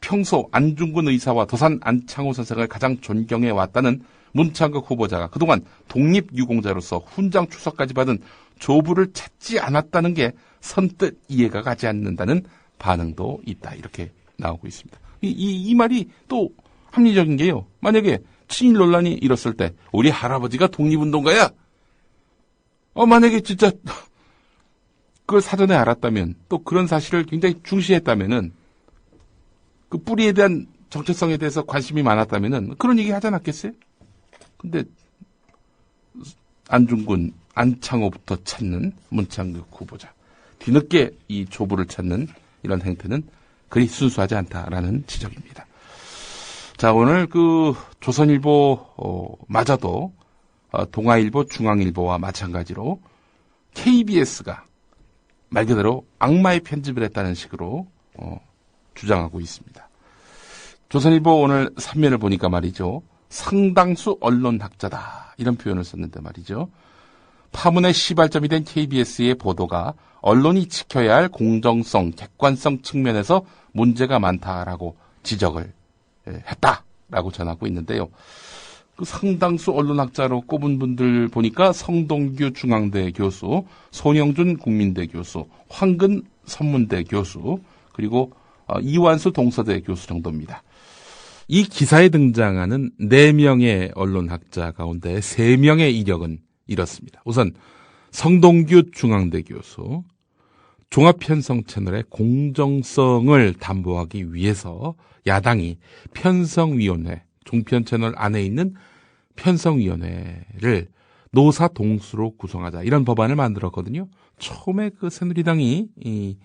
평소 안중근 의사와 도산 안창호 선생을 가장 존경해 왔다는 문창극 후보자가 그동안 독립유공자로서 훈장 추서까지 받은 조부를 찾지 않았다는 게 선뜻 이해가 가지 않는다는 반응도 있다. 이렇게 나오고 있습니다. 이 말이 또 합리적인 게요. 만약에 친일 논란이 일었을 때 우리 할아버지가 독립운동가야. 만약에 진짜 그걸 사전에 알았다면 또 그런 사실을 굉장히 중시했다면은 그 뿌리에 대한 정체성에 대해서 관심이 많았다면은 그런 얘기 하지 않았겠어요? 근데 안중근, 안창호부터 찾는 문창극 후보자. 뒤늦게 이 조부를 찾는 이런 행태는 그리 순수하지 않다라는 지적입니다. 자, 오늘 그 조선일보 마저도 동아일보, 중앙일보와 마찬가지로 KBS가 말 그대로 악마의 편집을 했다는 식으로 주장하고 있습니다. 조선일보 오늘 3면을 보니까 말이죠. 상당수 언론학자다 이런 표현을 썼는데 말이죠. 파문의 시발점이 된 KBS의 보도가 언론이 지켜야 할 공정성, 객관성 측면에서 문제가 많다라고 지적을 했다라고 전하고 있는데요. 그 상당수 언론학자로 꼽은 분들 보니까 성동규 중앙대 교수, 손영준 국민대 교수, 황근 선문대 교수, 그리고 이완수 동서대 교수 정도입니다. 이 기사에 등장하는 4명의 언론학자 가운데 3명의 이력은 이렇습니다. 우선 성동규 중앙대 교수, 종합편성 채널의 공정성을 담보하기 위해서 야당이 편성위원회, 종편 채널 안에 있는 편성위원회를 노사 동수로 구성하자 이런 법안을 만들었거든요. 처음에 그 새누리당이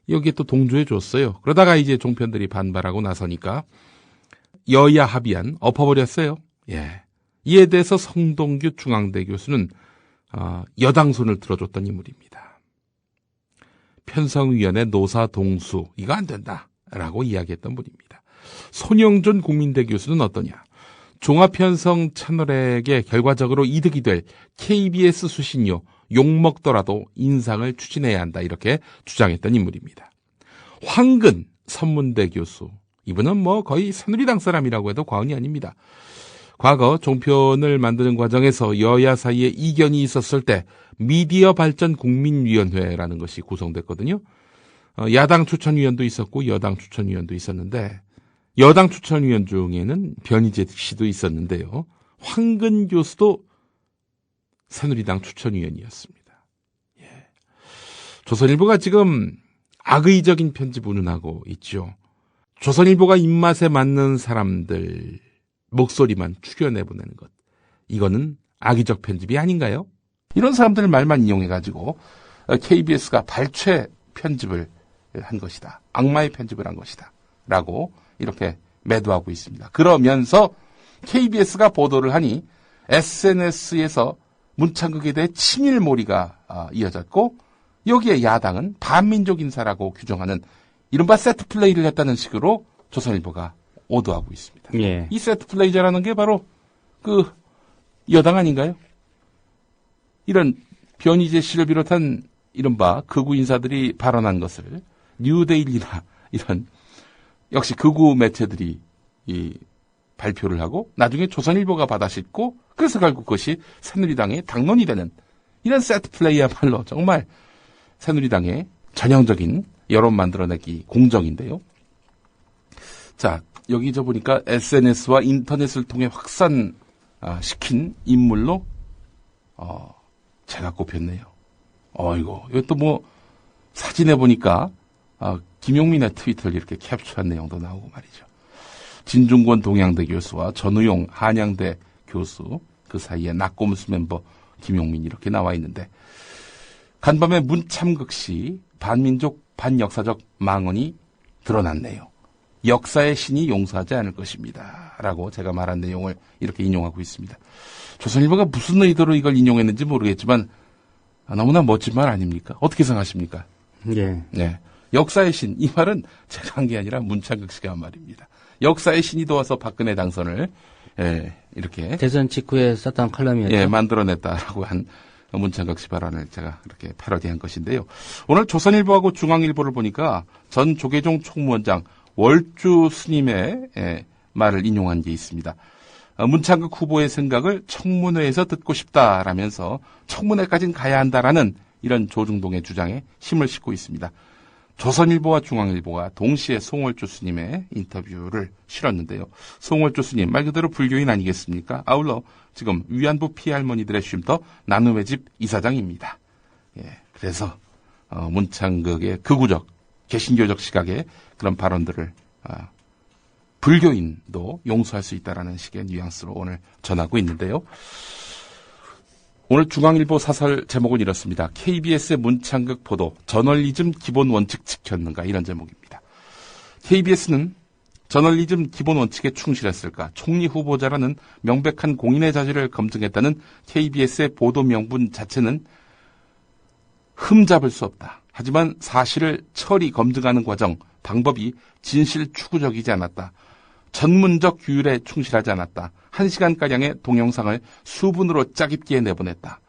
여기에 또 동조해 줬어요. 그러다가 이제 종편들이 반발하고 나서니까 여야 합의안 엎어버렸어요. 예. 이에 대해서 성동규 중앙대 교수는 여당 손을 들어줬던 인물입니다. 편성위원회 노사 동수 이거 안 된다라고 이야기했던 분입니다. 손영준 국민대 교수는 어떠냐? 종합편성 채널에게 결과적으로 이득이 될 KBS 수신료 욕먹더라도 인상을 추진해야 한다 이렇게 주장했던 인물입니다. 황근 선문대 교수 이분은 뭐 거의 새누리당 사람이라고 해도 과언이 아닙니다. 과거 종편을 만드는 과정에서 여야 사이에 이견이 있었을 때 미디어 발전 국민위원회라는 것이 구성됐거든요. 야당 추천위원도 있었고 여당 추천위원도 있었는데 여당 추천위원 중에는 변희재 씨도 있었는데요. 황근 교수도 새누리당 추천위원이었습니다. 예. 조선일보가 지금 악의적인 편집 운운하고 있죠. 조선일보가 입맛에 맞는 사람들 목소리만 추겨내보내는 것. 이거는 악의적 편집이 아닌가요? 이런 사람들 말만 이용해가지고 KBS가 발췌 편집을 한 것이다. 악마의 편집을 한 것이다. 라고 이렇게 매도하고 있습니다. 그러면서 KBS가 보도를 하니 SNS에서 문창극에 대해 친일몰이가 이어졌고 여기에 야당은 반민족 인사라고 규정하는 이른바 세트플레이를 했다는 식으로 조선일보가 오도하고 있습니다. 예. 이 세트플레이자라는 게 바로 그 여당 아닌가요? 이런 변희재 씨를 비롯한 이른바 극우 인사들이 발언한 것을 뉴데일리나 이런 역시 극우 매체들이 발표를 하고 나중에 조선일보가 받아싣고 그래서 결국 그것이 새누리당의 당론이 되는 이런 세트플레이야말로 정말 새누리당의 전형적인 여론 만들어내기 공정인데요. 자, 여기 저 보니까 SNS와 인터넷을 통해 확산시킨 인물로 제가 꼽혔네요. 이거 또 뭐 사진에 보니까 김용민의 트위터를 이렇게 캡처한 내용도 나오고 말이죠. 진중권 동양대 교수와 전우용 한양대 교수 그 사이에 낙고무스 멤버 김용민 이렇게 나와 있는데 간밤에 문참극시 반민족 반역사적 망언이 드러났네요. 역사의 신이 용서하지 않을 것입니다. 라고 제가 말한 내용을 이렇게 인용하고 있습니다. 조선일보가 무슨 의도로 이걸 인용했는지 모르겠지만 너무나 멋진 말 아닙니까? 어떻게 생각하십니까? 예. 네. 역사의 신, 이 말은 제가 한 게 아니라 문창극 씨가 한 말입니다. 역사의 신이 도와서 박근혜 당선을 이렇게 대선 직후에 썼던 칼럼이었죠. 만들어냈다라고 한 문창극 씨 발언을 제가 이렇게 패러디한 것인데요. 오늘 조선일보하고 중앙일보를 보니까 전 조계종 총무원장 월주 스님의 말을 인용한 게 있습니다. 문창극 후보의 생각을 청문회에서 듣고 싶다라면서 청문회까지는 가야 한다라는 이런 조중동의 주장에 힘을 싣고 있습니다. 조선일보와 중앙일보가 동시에 송월주 스님의 인터뷰를 실었는데요. 송월주 스님 말 그대로 불교인 아니겠습니까? 아울러 지금 위안부 피해 할머니들의 쉼터 나눔의 집 이사장입니다. 그래서 문창극의 극우적 개신교적 시각의 그런 발언들을 불교인도 용서할 수 있다라는 식의 뉘앙스로 오늘 전하고 있는데요. 오늘 중앙일보 사설 제목은 이렇습니다. KBS의 문창극 보도, 저널리즘 기본 원칙 지켰는가, 이런 제목입니다. KBS는 저널리즘 기본 원칙에 충실했을까? 총리 후보자라는 명백한 공인의 자질을 검증했다는 KBS의 보도 명분 자체는 흠잡을 수 없다. 하지만 사실을 처리 검증하는 과정, 방법이 진실 추구적이지 않았다. 전문적 규율에 충실하지 않았다. 1시간가량의 동영상을 수분으로 짜깁기에 내보냈다.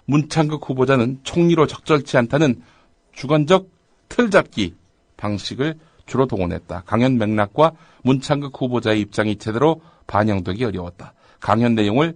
문창극 후보자는 총리로 적절치 않다는 주관적 틀잡기 방식을 주로 동원했다. 강연 맥락과 문창극 후보자의 입장이 제대로 반영되기 어려웠다. 강연 내용을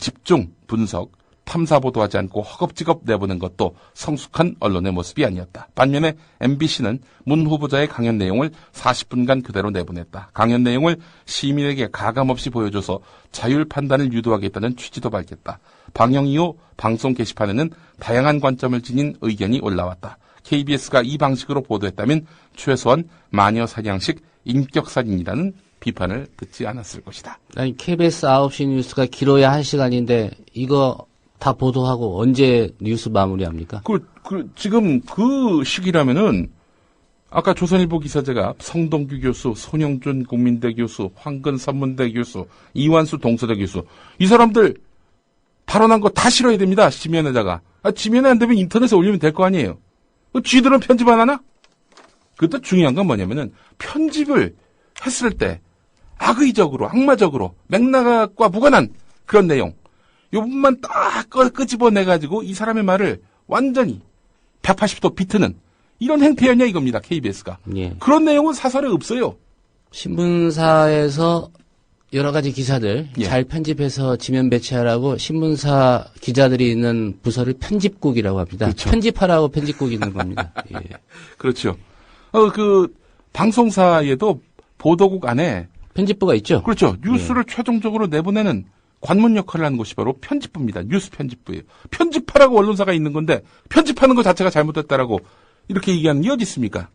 집중, 분석, 탐사보도하지 않고 허겁지겁 내보낸 것도 성숙한 언론의 모습이 아니었다. 반면에 MBC는 문 후보자의 강연 내용을 40분간 그대로 내보냈다. 강연 내용을 시민에게 가감없이 보여줘서 자율 판단을 유도하겠다는 취지도 밝혔다. 방영 이후 방송 게시판에는 다양한 관점을 지닌 의견이 올라왔다. KBS가 이 방식으로 보도했다면 최소한 마녀 사냥식 인격살인이라는 비판을 듣지 않았을 것이다. 아니, KBS 9시 뉴스가 길어야 1시간인데 이거 다 보도하고 언제 뉴스 마무리합니까? 지금 그 시기라면은 아까 조선일보 기사제가 성동규 교수, 손영준 국민대 교수, 황근 선문대 교수, 이완수 동서대 교수, 이 사람들 발언한 거 다 실어야 됩니다. 지면에다가. 지면에 안 되면 인터넷에 올리면 될 거 아니에요. 쥐들은 편집 안 하나? 그것도 중요한 건 뭐냐면은 편집을 했을 때 악의적으로, 악마적으로 맥락과 무관한 그런 내용, 요 부분만 딱 끄집어내가지고 이 사람의 말을 완전히 180도 비트는 이런 행태였냐 이겁니다. KBS가. 예. 그런 내용은 사설에 없어요. 신문사에서 여러 가지 기사들 잘 편집해서 지면 배치하라고 신문사 기자들이 있는 부서를 편집국이라고 합니다. 그렇죠. 편집하라고 편집국이 있는 겁니다. 예. 그렇죠. 방송사에도 보도국 안에 편집부가 있죠. 그렇죠. 뉴스를 최종적으로 내보내는 관문 역할을 하는 것이 바로 편집부입니다. 뉴스 편집부예요. 편집하라고 언론사가 있는 건데 편집하는 것 자체가 잘못됐다라고 이렇게 얘기하는 게 어디 있습니까?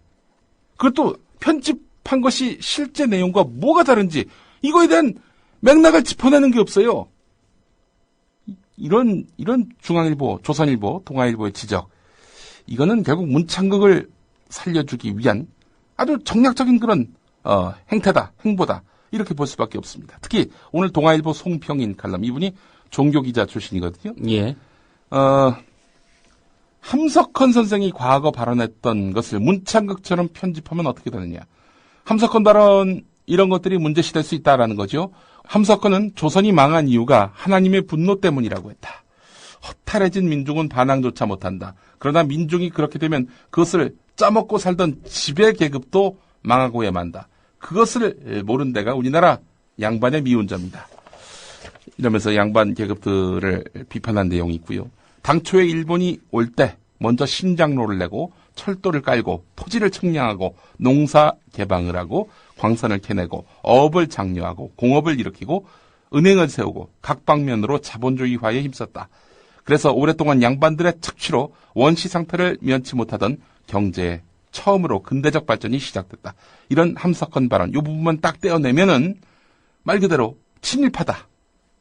그것도 편집한 것이 실제 내용과 뭐가 다른지 이거에 대한 맥락을 짚어내는 게 없어요. 이런 중앙일보, 조선일보, 동아일보의 지적, 이거는 결국 문창극을 살려주기 위한 아주 정략적인 그런 행태다, 행보다, 이렇게 볼 수밖에 없습니다. 특히 오늘 동아일보 송평인 칼럼, 이분이 종교기자 출신이거든요. 예. 함석헌 선생이 과거 발언했던 것을 문창극처럼 편집하면 어떻게 되느냐. 함석헌 발언 이런 것들이 문제시될 수 있다라는 거죠. 함석헌은 조선이 망한 이유가 하나님의 분노 때문이라고 했다. 허탈해진 민중은 반항조차 못한다. 그러나 민중이 그렇게 되면 그것을 짜먹고 살던 지배 계급도 망하고야 만다. 그것을 모른 데가 우리나라 양반의 미운점이다. 이러면서 양반 계급들을 비판한 내용이 있고요. 당초에 일본이 올 때 먼저 신장로를 내고 철도를 깔고 토지를 측량하고 농사 개방을 하고 광산을 캐내고 어업을 장려하고 공업을 일으키고 은행을 세우고 각 방면으로 자본주의화에 힘썼다. 그래서 오랫동안 양반들의 착취로 원시 상태를 면치 못하던 경제에 처음으로 근대적 발전이 시작됐다. 이런 함석헌 발언, 이 부분만 딱 떼어내면은 말 그대로 친일파다.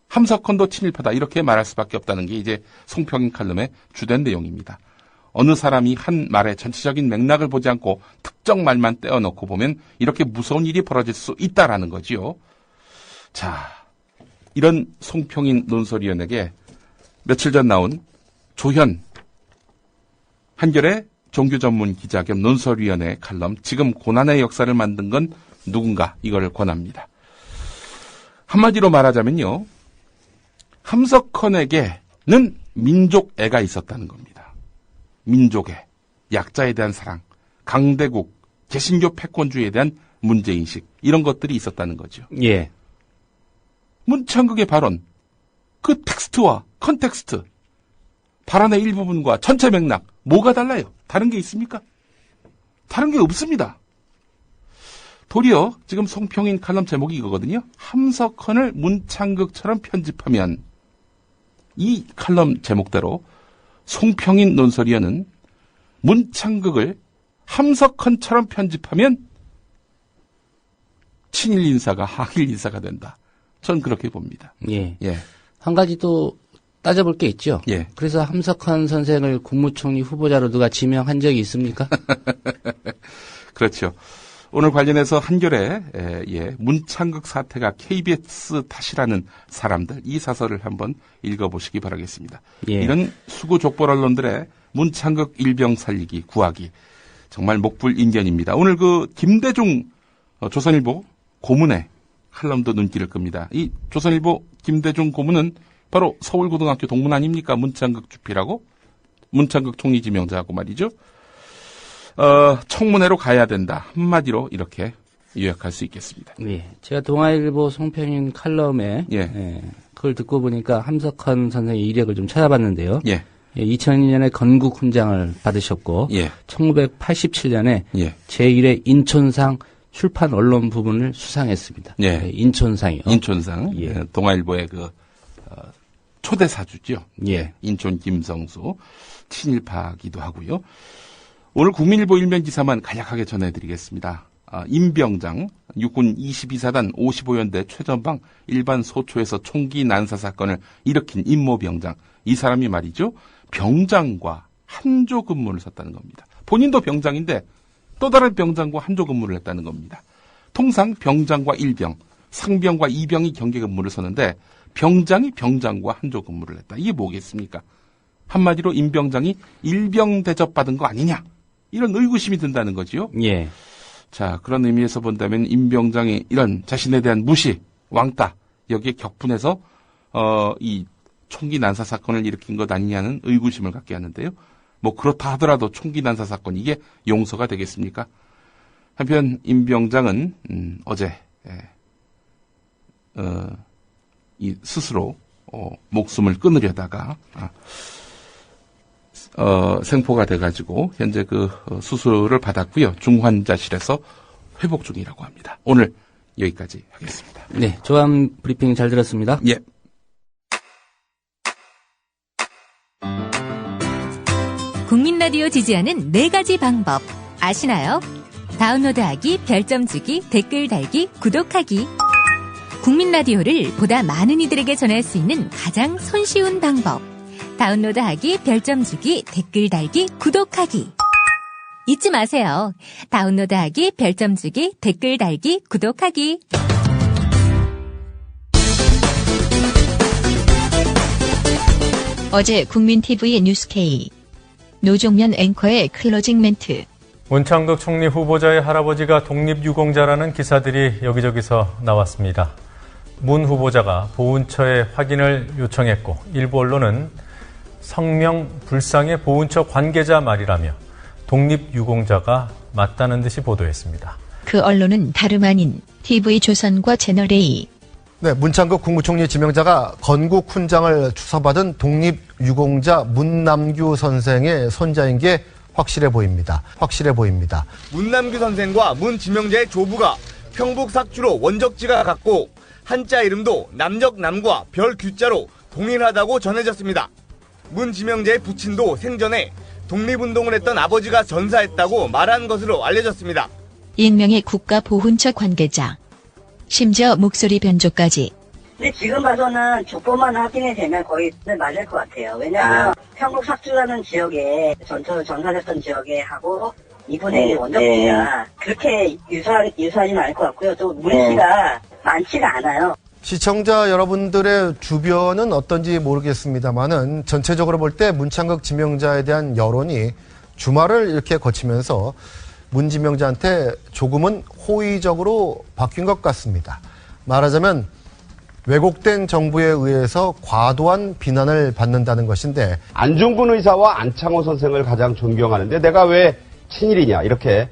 함석헌도 친일파다. 이렇게 말할 수밖에 없다는 게 이제 송평인 칼럼의 주된 내용입니다. 어느 사람이 한 말의 전체적인 맥락을 보지 않고 특정 말만 떼어놓고 보면 이렇게 무서운 일이 벌어질 수 있다라는 거지요. 자, 이런 송평인 논설위원에게 며칠 전 나온 조현, 한겨레 종교 전문 기자 겸 논설위원회 칼럼, 지금 고난의 역사를 만든 건 누군가, 이걸 권합니다. 한마디로 말하자면요, 함석헌에게는 민족애가 있었다는 겁니다. 민족애, 약자에 대한 사랑, 강대국, 개신교 패권주의에 대한 문제인식 이런 것들이 있었다는 거죠. 예. 문창극의 발언, 그 텍스트와 컨텍스트, 발언의 일부분과 전체 맥락 뭐가 달라요? 다른 게 있습니까? 다른 게 없습니다. 도리어 지금 송평인 칼럼 제목이 이거거든요. 함석헌을 문창극처럼 편집하면, 이 칼럼 제목대로 송평인 논설위원은 문창극을 함석헌처럼 편집하면 친일 인사가 항일 인사가 된다. 전 그렇게 봅니다. 예. 예. 한 가지 또 따져볼 게 있죠. 예. 그래서 함석헌 선생을 국무총리 후보자로 누가 지명한 적이 있습니까? 그렇죠. 오늘 관련해서 한겨레 문창극 사태가 KBS 탓이라는 사람들, 이 사설을 한번 읽어보시기 바라겠습니다. 예. 이런 수구 족벌 언론들의 문창극 일병 살리기, 구하기 정말 목불인견입니다. 오늘 그 김대중 조선일보 고문의 칼럼도 눈길을 끕니다. 이 조선일보 김대중 고문은 바로 서울고등학교 동문 아닙니까? 문창극 주필하고 문창극 총리 지명자하고 말이죠. 청문회로 가야 된다. 한마디로 이렇게 요약할 수 있겠습니다. 예. 제가 동아일보 송평인 칼럼에 그걸 듣고 보니까 함석헌 선생의 이력을 좀 찾아봤는데요. 예. 2002년에 건국 훈장을 받으셨고 1987년에 제1회 인촌상 출판 언론 부분을 수상했습니다. 예. 인촌상이요. 인촌상. 예. 동아일보의 그 초대 사주죠. 예. 인촌 김성수 친일파기도 하고요. 오늘 국민일보 일면 기사만 간략하게 전해드리겠습니다. 임병장 육군 22사단 55연대 최전방 일반 소초에서 총기 난사 사건을 일으킨 임모병장, 이 사람이 말이죠, 병장과 한조 근무를 섰다는 겁니다. 본인도 병장인데 또 다른 병장과 한조 근무를 했다는 겁니다. 통상 병장과 일병, 상병과 이병이 경계 근무를 서는데 병장이 병장과 한조 근무를 했다. 이게 뭐겠습니까? 한마디로 임병장이 일병 대접받은 거 아니냐, 이런 의구심이 든다는 거지요. 예. 자, 그런 의미에서 본다면 임병장이 이런 자신에 대한 무시, 왕따, 여기에 격분해서 이 총기 난사 사건을 일으킨 것 아니냐는 의구심을 갖게 하는데요. 뭐 그렇다 하더라도 총기 난사 사건, 이게 용서가 되겠습니까? 한편 임병장은 어제 이 스스로 목숨을 끊으려다가 생포가 돼가지고 현재 그 수술을 받았고요. 중환자실에서 회복 중이라고 합니다. 오늘 여기까지 하겠습니다. 네, 조합 브리핑 잘 들었습니다. 예. 국민 라디오 지지하는 4가지 방법 아시나요? 다운로드하기, 별점 주기, 댓글 달기, 구독하기. 국민 라디오를 보다 많은 이들에게 전할 수 있는 가장 손쉬운 방법. 다운로드하기, 별점 주기, 댓글 달기, 구독하기. 잊지 마세요. 다운로드하기, 별점 주기, 댓글 달기, 구독하기. 어제 국민TV 뉴스K 노종면 앵커의 클로징 멘트. 문창극 총리 후보자의 할아버지가 독립유공자라는 기사들이 여기저기서 나왔습니다. 문 후보자가 보훈처에 확인을 요청했고 일부 언론은 성명 불상의 보훈처 관계자 말이라며 독립유공자가 맞다는 듯이 보도했습니다. 그 언론은 다름 아닌 TV조선과 채널A. 네, 문창극 국무총리 지명자가 건국 훈장을 주서받은 독립유공자 문남규 선생의 손자인 게 확실해 보입니다. 문남규 선생과 문 지명자의 조부가 평북 삭주로 원적지가 같고 한자 이름도 남적남과 별규자로 동일하다고 전해졌습니다. 문 지명자의 부친도 생전에 독립운동을 했던 아버지가 전사했다고 말한 것으로 알려졌습니다. 익명의 국가보훈처 관계자. 심지어 목소리 변조까지. 근데 지금 봐서는 족보만 확인이 되면 거의 맞을 것 같아요. 왜냐하면 평북 삭주라는 지역에 전사됐던 지역에 하고 이분의 원적지가 그렇게 유사하지는 않을 것 같고요. 또 물씨가 많지가 않아요. 시청자 여러분들의 주변은 어떤지 모르겠습니다만은 전체적으로 볼 때 문창극 지명자에 대한 여론이 주말을 이렇게 거치면서 문 지명자한테 조금은 호의적으로 바뀐 것 같습니다. 말하자면 왜곡된 정부에 의해서 과도한 비난을 받는다는 것인데, 안중근 의사와 안창호 선생을 가장 존경하는데 내가 왜 친일이냐, 이렇게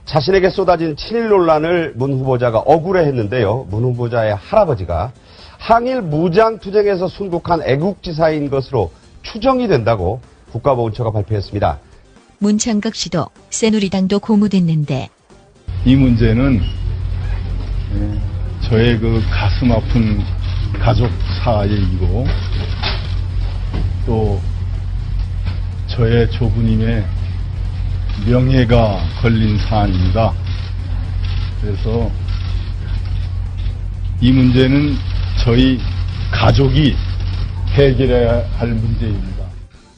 자신에게 쏟아진 친일 논란을 문 후보자가 억울해했는데요. 문 후보자의 할아버지가 항일 무장투쟁에서 순국한 애국지사인 것으로 추정이 된다고 국가보훈처가 발표했습니다. 문창극 씨도 새누리당도 고무됐는데 이 문제는 저의 그 가슴 아픈 가족사의 일이고 또 저의 조부님의 명예가 걸린 사안입니다. 그래서 이 문제는 저희 가족이 해결해야 할 문제입니다.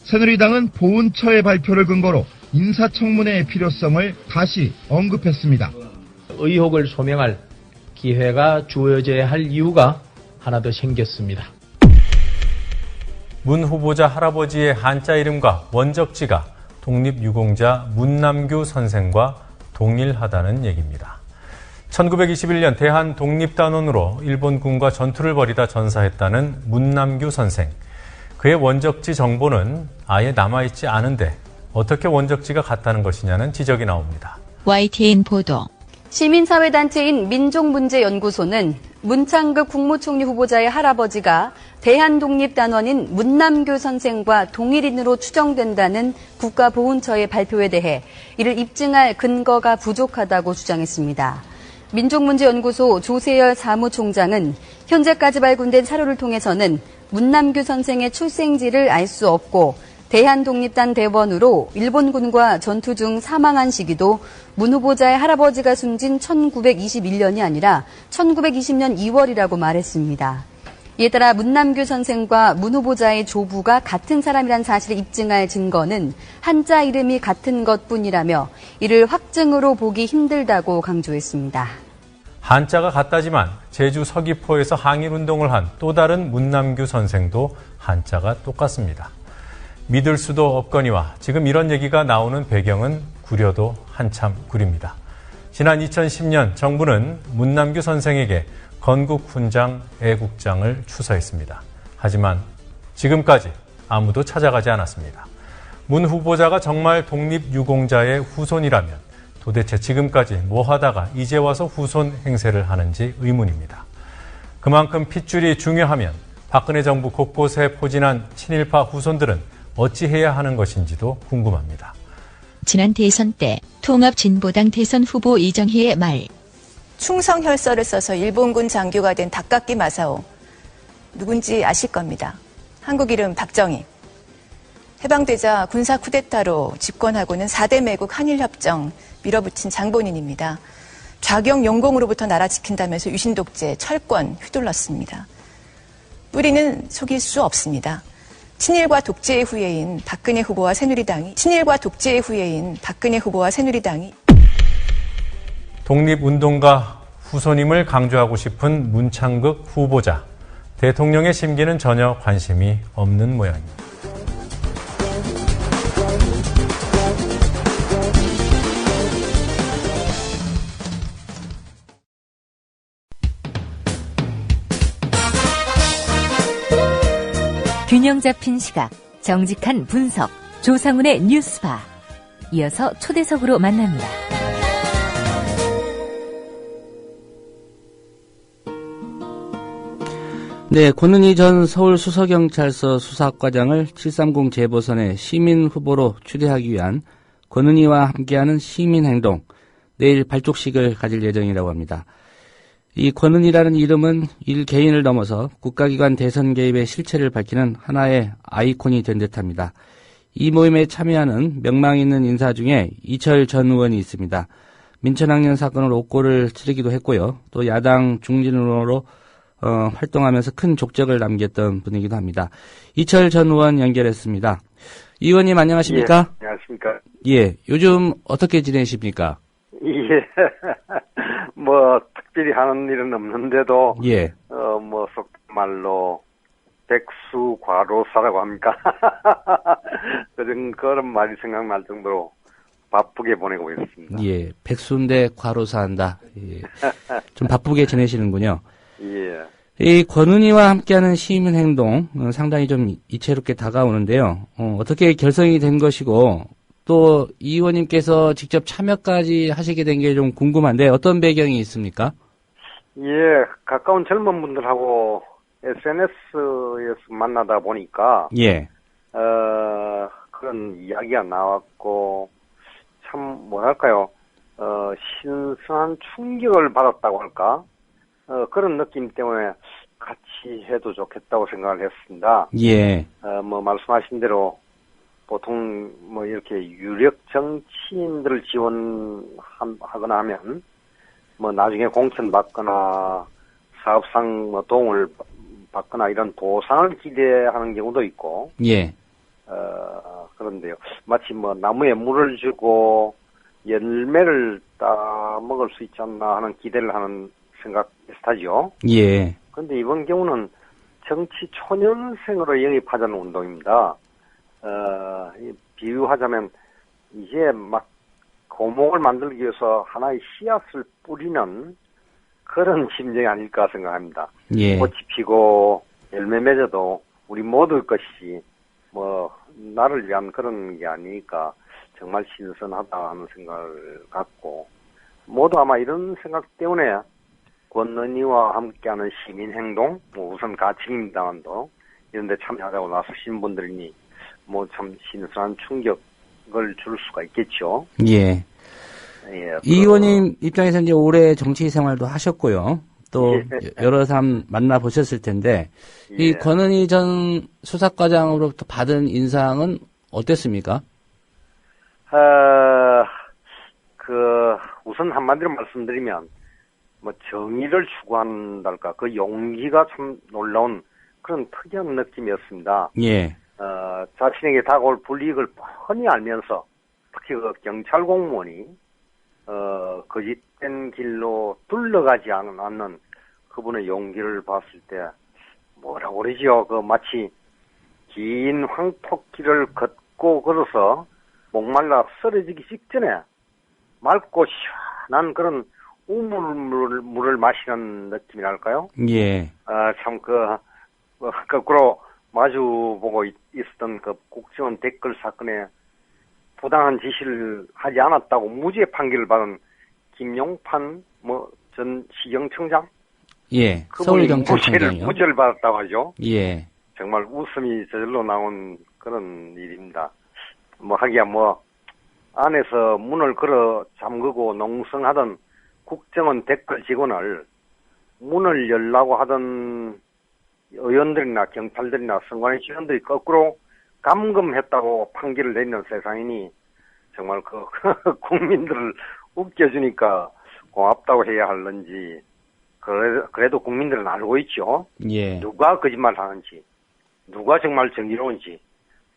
새누리당은 보훈처의 발표를 근거로 인사청문회의 필요성을 다시 언급했습니다. 의혹을 소명할 기회가 주어져야 할 이유가 하나 더 생겼습니다. 문 후보자 할아버지의 한자 이름과 원적지가 독립유공자 문남규 선생과 동일하다는 얘기입니다. 1921년 대한독립단원으로 일본군과 전투를 벌이다 전사했다는 문남규 선생. 그의 원적지 정보는 아예 남아있지 않은데 어떻게 원적지가 같다는 것이냐는 지적이 나옵니다. YTN 보도. 시민사회단체인 민족문제연구소는 문창극 국무총리 후보자의 할아버지가 대한독립단원인 문남규 선생과 동일인으로 추정된다는 국가보훈처의 발표에 대해 이를 입증할 근거가 부족하다고 주장했습니다. 민족문제연구소 조세열 사무총장은 현재까지 발굴된 사료를 통해서는 문남규 선생의 출생지를 알 수 없고 대한독립단 대원으로 일본군과 전투 중 사망한 시기도 문 후보자의 할아버지가 숨진 1921년이 아니라 1920년 2월이라고 말했습니다. 이에 따라 문남규 선생과 문 후보자의 조부가 같은 사람이란 사실을 입증할 증거는 한자 이름이 같은 것뿐이라며 이를 확증으로 보기 힘들다고 강조했습니다. 한자가 같다지만 제주 서귀포에서 항일운동을 한 또 다른 문남규 선생도 한자가 똑같습니다. 믿을 수도 없거니와 지금 이런 얘기가 나오는 배경은 구려도 한참 구립니다. 지난 2010년 정부는 문남규 선생에게 건국훈장, 애국장을 추서했습니다. 하지만 지금까지 아무도 찾아가지 않았습니다. 문 후보자가 정말 독립유공자의 후손이라면 도대체 지금까지 뭐 하다가 이제 와서 후손 행세를 하는지 의문입니다. 그만큼 핏줄이 중요하면 박근혜 정부 곳곳에 포진한 친일파 후손들은 어찌해야 하는 것인지도 궁금합니다. 지난 대선 때 통합진보당 대선 후보 이정희의 말. 충성혈서를 써서 일본군 장교가 된 닭깎기 마사오. 누군지 아실 겁니다. 한국 이름 박정희. 해방되자 군사 쿠데타로 집권하고는 4대 매국 한일협정 밀어붙인 장본인입니다. 좌경 용공으로부터 나라 지킨다면서 유신독재, 철권 휘둘렀습니다. 뿌리는 속일 수 없습니다. 친일과 독재의 후예인 박근혜 후보와 새누리당이 독립운동가 후손임을 강조하고 싶은 문창극 후보자. 대통령의 심기는 전혀 관심이 없는 모양입니다. 균형 잡힌 시각, 정직한 분석, 조상훈의 뉴스바. 이어서 초대석으로 만납니다. 네, 권은희 전 서울수서경찰서 수사과장을 730 재보선의 시민 후보로 추대하기 위한 권은희와 함께하는 시민행동, 내일 발족식을 가질 예정이라고 합니다. 이 권은희라는 이름은 일 개인을 넘어서 국가기관 대선 개입의 실체를 밝히는 하나의 아이콘이 된 듯합니다. 이 모임에 참여하는 명망 있는 인사 중에 이철 전 의원이 있습니다. 민천학년 사건으로 옥고를 치르기도 했고요. 또 야당 중진으로 활동하면서 큰 족적을 남겼던 분이기도 합니다. 이철 전 의원 연결했습니다. 이 의원님 안녕하십니까? 예, 안녕하십니까? 예, 요즘 어떻게 지내십니까? 예, 뭐 특별히 하는 일은 없는데도 예, 뭐 속말로 백수과로사라고 합니까? 그런 말이 생각날 정도로 바쁘게 보내고 있습니다. 예, 백수인데 과로사한다. 예, 좀 바쁘게 지내시는군요. 예. 이 권은희와 함께하는 시민행동 상당히 좀 이채롭게 다가오는데요. 어떻게 결성이 된 것이고 또 이 의원님께서 직접 참여까지 하시게 된 게 좀 궁금한데 어떤 배경이 있습니까? 예, 가까운 젊은 분들하고 SNS에서 만나다 보니까 예. 그런 이야기가 나왔고 참 뭐랄까요? 신선한 충격을 받았다고 할까? 그런 느낌 때문에 같이 해도 좋겠다고 생각을 했습니다. 예. 뭐 말씀하신 대로 보통 뭐 이렇게 유력 정치인들을 지원하거나 하면 뭐 나중에 공천 받거나 사업상 뭐 도움을 받거나 이런 보상을 기대하는 경우도 있고. 예. 그런데요. 마치 뭐 나무에 물을 주고 열매를 따먹을 수 있지 않나 하는 기대를 하는 생각 비슷하죠. 예. 그런데 이번 경우는 정치 초년생으로 영입하자는 운동입니다. 비유하자면 이제 막 고목을 만들기 위해서 하나의 씨앗을 뿌리는 그런 심정이 아닐까 생각합니다. 예. 꽃이 피고 열매 맺어도 우리 모두의 것이지 뭐 나를 위한 그런 게 아니니까 정말 신선하다 하는 생각을 갖고 모두 아마 이런 생각 때문에 권은희와 함께하는 시민행동, 뭐 우선 가칭입니다만도 이런 데 참여하자고 나서신 분들이니 뭐 참 신선한 충격을 줄 수가 있겠죠. 예. 예. 이 의원님 입장에서 이제 오래 정치 생활도 하셨고요. 또 여러 사람 만나보셨을 텐데 이 권은희 전 수사과장으로부터 받은 인상은 어땠습니까? 우선 한마디로 말씀드리면 뭐 정의를 추구한달까 그 용기가 참 놀라운 그런 특이한 느낌이었습니다. 예. 자신에게 다가올 불이익을 뻔히 알면서 특히 그 경찰 공무원이 거짓된 길로 둘러가지 않는 그분의 용기를 봤을 때 뭐라고 그러지요? 그 마치 긴 황토길을 걷고 걸어서 목말라 쓰러지기 직전에 맑고 시원한 그런 우물물을 마시는 느낌이랄까요? 예. 참 거꾸로 마주보고 있었던 그 국정원 댓글 사건에 부당한 지시를 하지 않았다고 무죄 판결을 받은 김용판 전 시경청장? 예. 서울경찰청장이요. 무죄를 받았다고 하죠. 예. 정말 웃음이 저절로 나온 그런 일입니다. 하기야 안에서 문을 걸어 잠그고 농성하던 국정원 댓글 직원을 문을 열라고 하던 의원들이나 경찰들이나 선관위 직원들이 거꾸로 감금했다고 판결을 내리는 세상이니 정말 국민들을 웃겨주니까 고맙다고 해야 할는지 그래도 국민들은 알고 있죠. 예. 누가 거짓말 하는지 누가 정말 정의로운지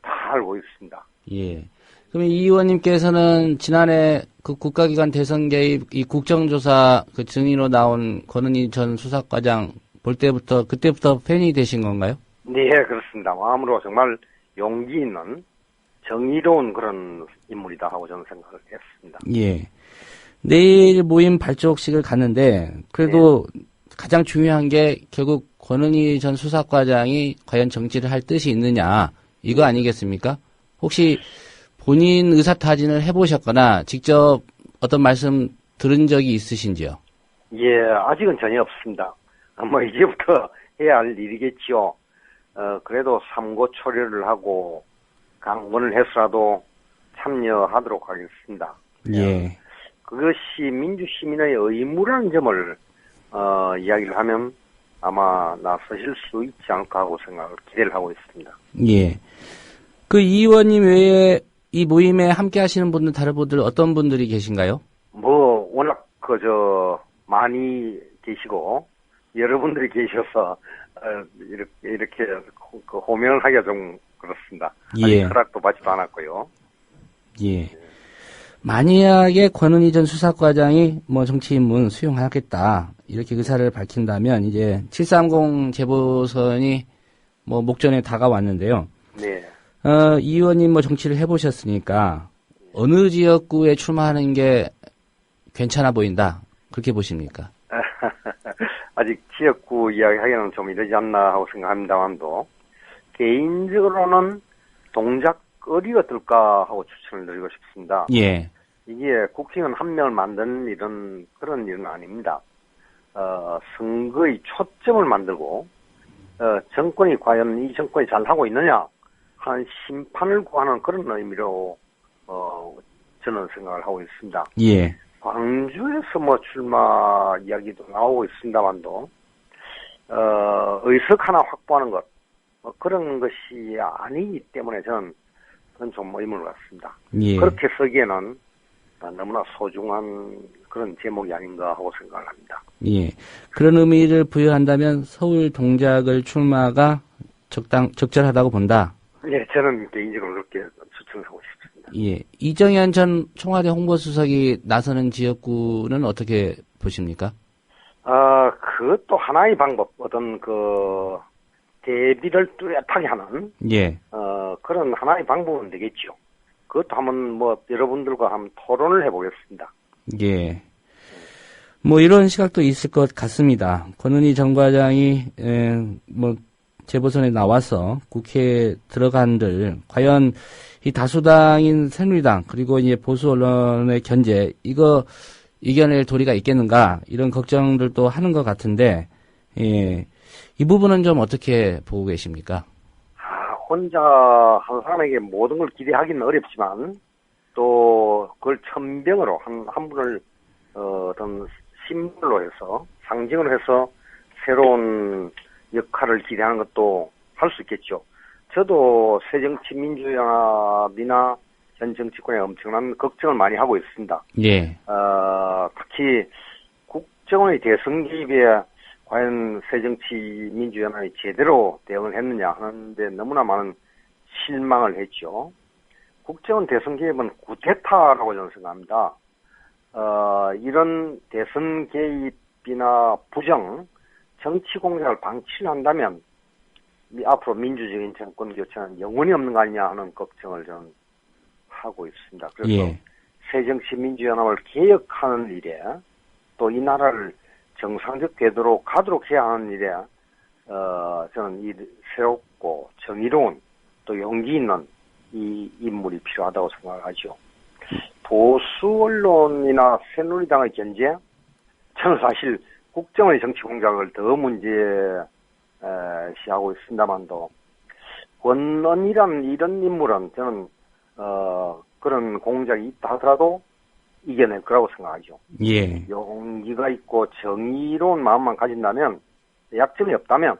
다 알고 있습니다. 예. 그럼 이 의원님께서는 지난해 그 국가기관 대선 개입 이 국정조사 그 증인으로 나온 권은희 전 수사과장 볼 때부터 그때부터 팬이 되신 건가요? 네, 그렇습니다. 마음으로 정말 용기 있는 정의로운 그런 인물이다 하고 저는 생각을 했습니다. 예. 내일 모임 발족식을 갔는데 그래도 가장 중요한 게 결국 권은희 전 수사과장이 과연 정치를 할 뜻이 있느냐 이거 아니겠습니까? 혹시 본인 의사타진을 해보셨거나 직접 어떤 말씀 들은 적이 있으신지요? 예, 아직은 전혀 없습니다. 이제부터 해야 할 일이겠지요. 그래도 삼고초려를 하고 강권을 해서라도 참여하도록 하겠습니다. 예. 그것이 민주시민의 의무라는 점을 이야기를 하면 아마 나서실 수 있지 않을까 하고 기대를 하고 있습니다. 예. 그 이 의원님 외에 이 모임에 함께 하시는 분들, 다른 분들 어떤 분들이 계신가요? 워낙 많이 계시고 여러분들이 계셔서 이렇게 호명을 하기가 좀 그렇습니다. 예. 아직 허락도 받지도 않았고요. 예. 만약에 권은희 전 수사과장이 정치 입문 수용하겠다 이렇게 의사를 밝힌다면 이제 730 재보선이 목전에 다가왔는데요. 네. 이 의원님 정치를 해보셨으니까 어느 지역구에 출마하는 게 괜찮아 보인다 그렇게 보십니까? 아직 지역구 이야기하기는 좀 이러지 않나 하고 생각합니다만도 개인적으로는 동작 어디가 들까 하고 추천을 드리고 싶습니다. 예. 이게 국회의원 한 명을 만드는 그런 일은 아닙니다. 선거의 초점을 만들고, 정권이 과연 이 정권이 잘하고 있느냐 하는 심판을 구하는 그런 의미로, 저는 생각을 하고 있습니다. 예. 광주에서 뭐 출마 이야기도 나오고 있습니다만도, 의석 하나 확보하는 것, 그런 것이 아니기 때문에 저는 좀 의문을 갖습니다. 예. 그렇게 쓰기에는 너무나 소중한 그런 제목이 아닌가 하고 생각을 합니다. 예. 그런 의미를 부여한다면 서울 동작을 출마가 적절하다고 본다. 예, 저는 개인적으로 그렇게 추천하고 싶습니다. 예. 이정현 전 청와대 홍보수석이 나서는 지역구는 어떻게 보십니까? 그것도 하나의 방법, 대비를 뚜렷하게 하는, 예. 그런 하나의 방법은 되겠죠. 그것도 한번 여러분들과 한번 토론을 해보겠습니다. 예. 이런 시각도 있을 것 같습니다. 권은희 전 과장이, 재보선에 나와서 국회에 들어간들, 과연 이 다수당인 새누리당, 그리고 이제 보수 언론의 견제, 이거 이겨낼 도리가 있겠는가, 이런 걱정들도 하는 것 같은데, 예. 이 부분은 좀 어떻게 보고 계십니까? 혼자 한 사람에게 모든 걸 기대하기는 어렵지만, 또 그걸 천병으로 한 분을 어떤 심벌로 해서, 상징으로 해서 새로운 역할을 기대하는 것도 할 수 있겠죠. 저도 새정치민주연합이나 현 정치권에 엄청난 걱정을 많이 하고 있습니다. 예. 특히 국정원의 대선 개입에 과연 새정치민주연합이 제대로 대응을 했느냐 하는데 너무나 많은 실망을 했죠. 국정원 대선 개입은 구태타라고 저는 생각합니다. 이런 대선 개입이나 부정, 정치 공작을 방치한다면 앞으로 민주적인 정권 교체는 영원히 없는 거 아니냐 하는 걱정을 저는 하고 있습니다. 그래서 예. 새정치민주연합을 개혁하는 일에 또 이 나라를 정상적 궤도로 가도록 해야 하는 일에 저는 이 새롭고 정의로운 또 용기 있는 이 인물이 필요하다고 생각을 하죠. 보수 언론이나 새누리당의 견제, 저는 사실 국정원의 정치 공작을 더 문제시하고 있습니다만도 권은희라는 이런 인물은 저는 그런 공작이 있다 하더라도 이겨낼 거라고 생각하죠. 예. 용기가 있고 정의로운 마음만 가진다면, 약점이 없다면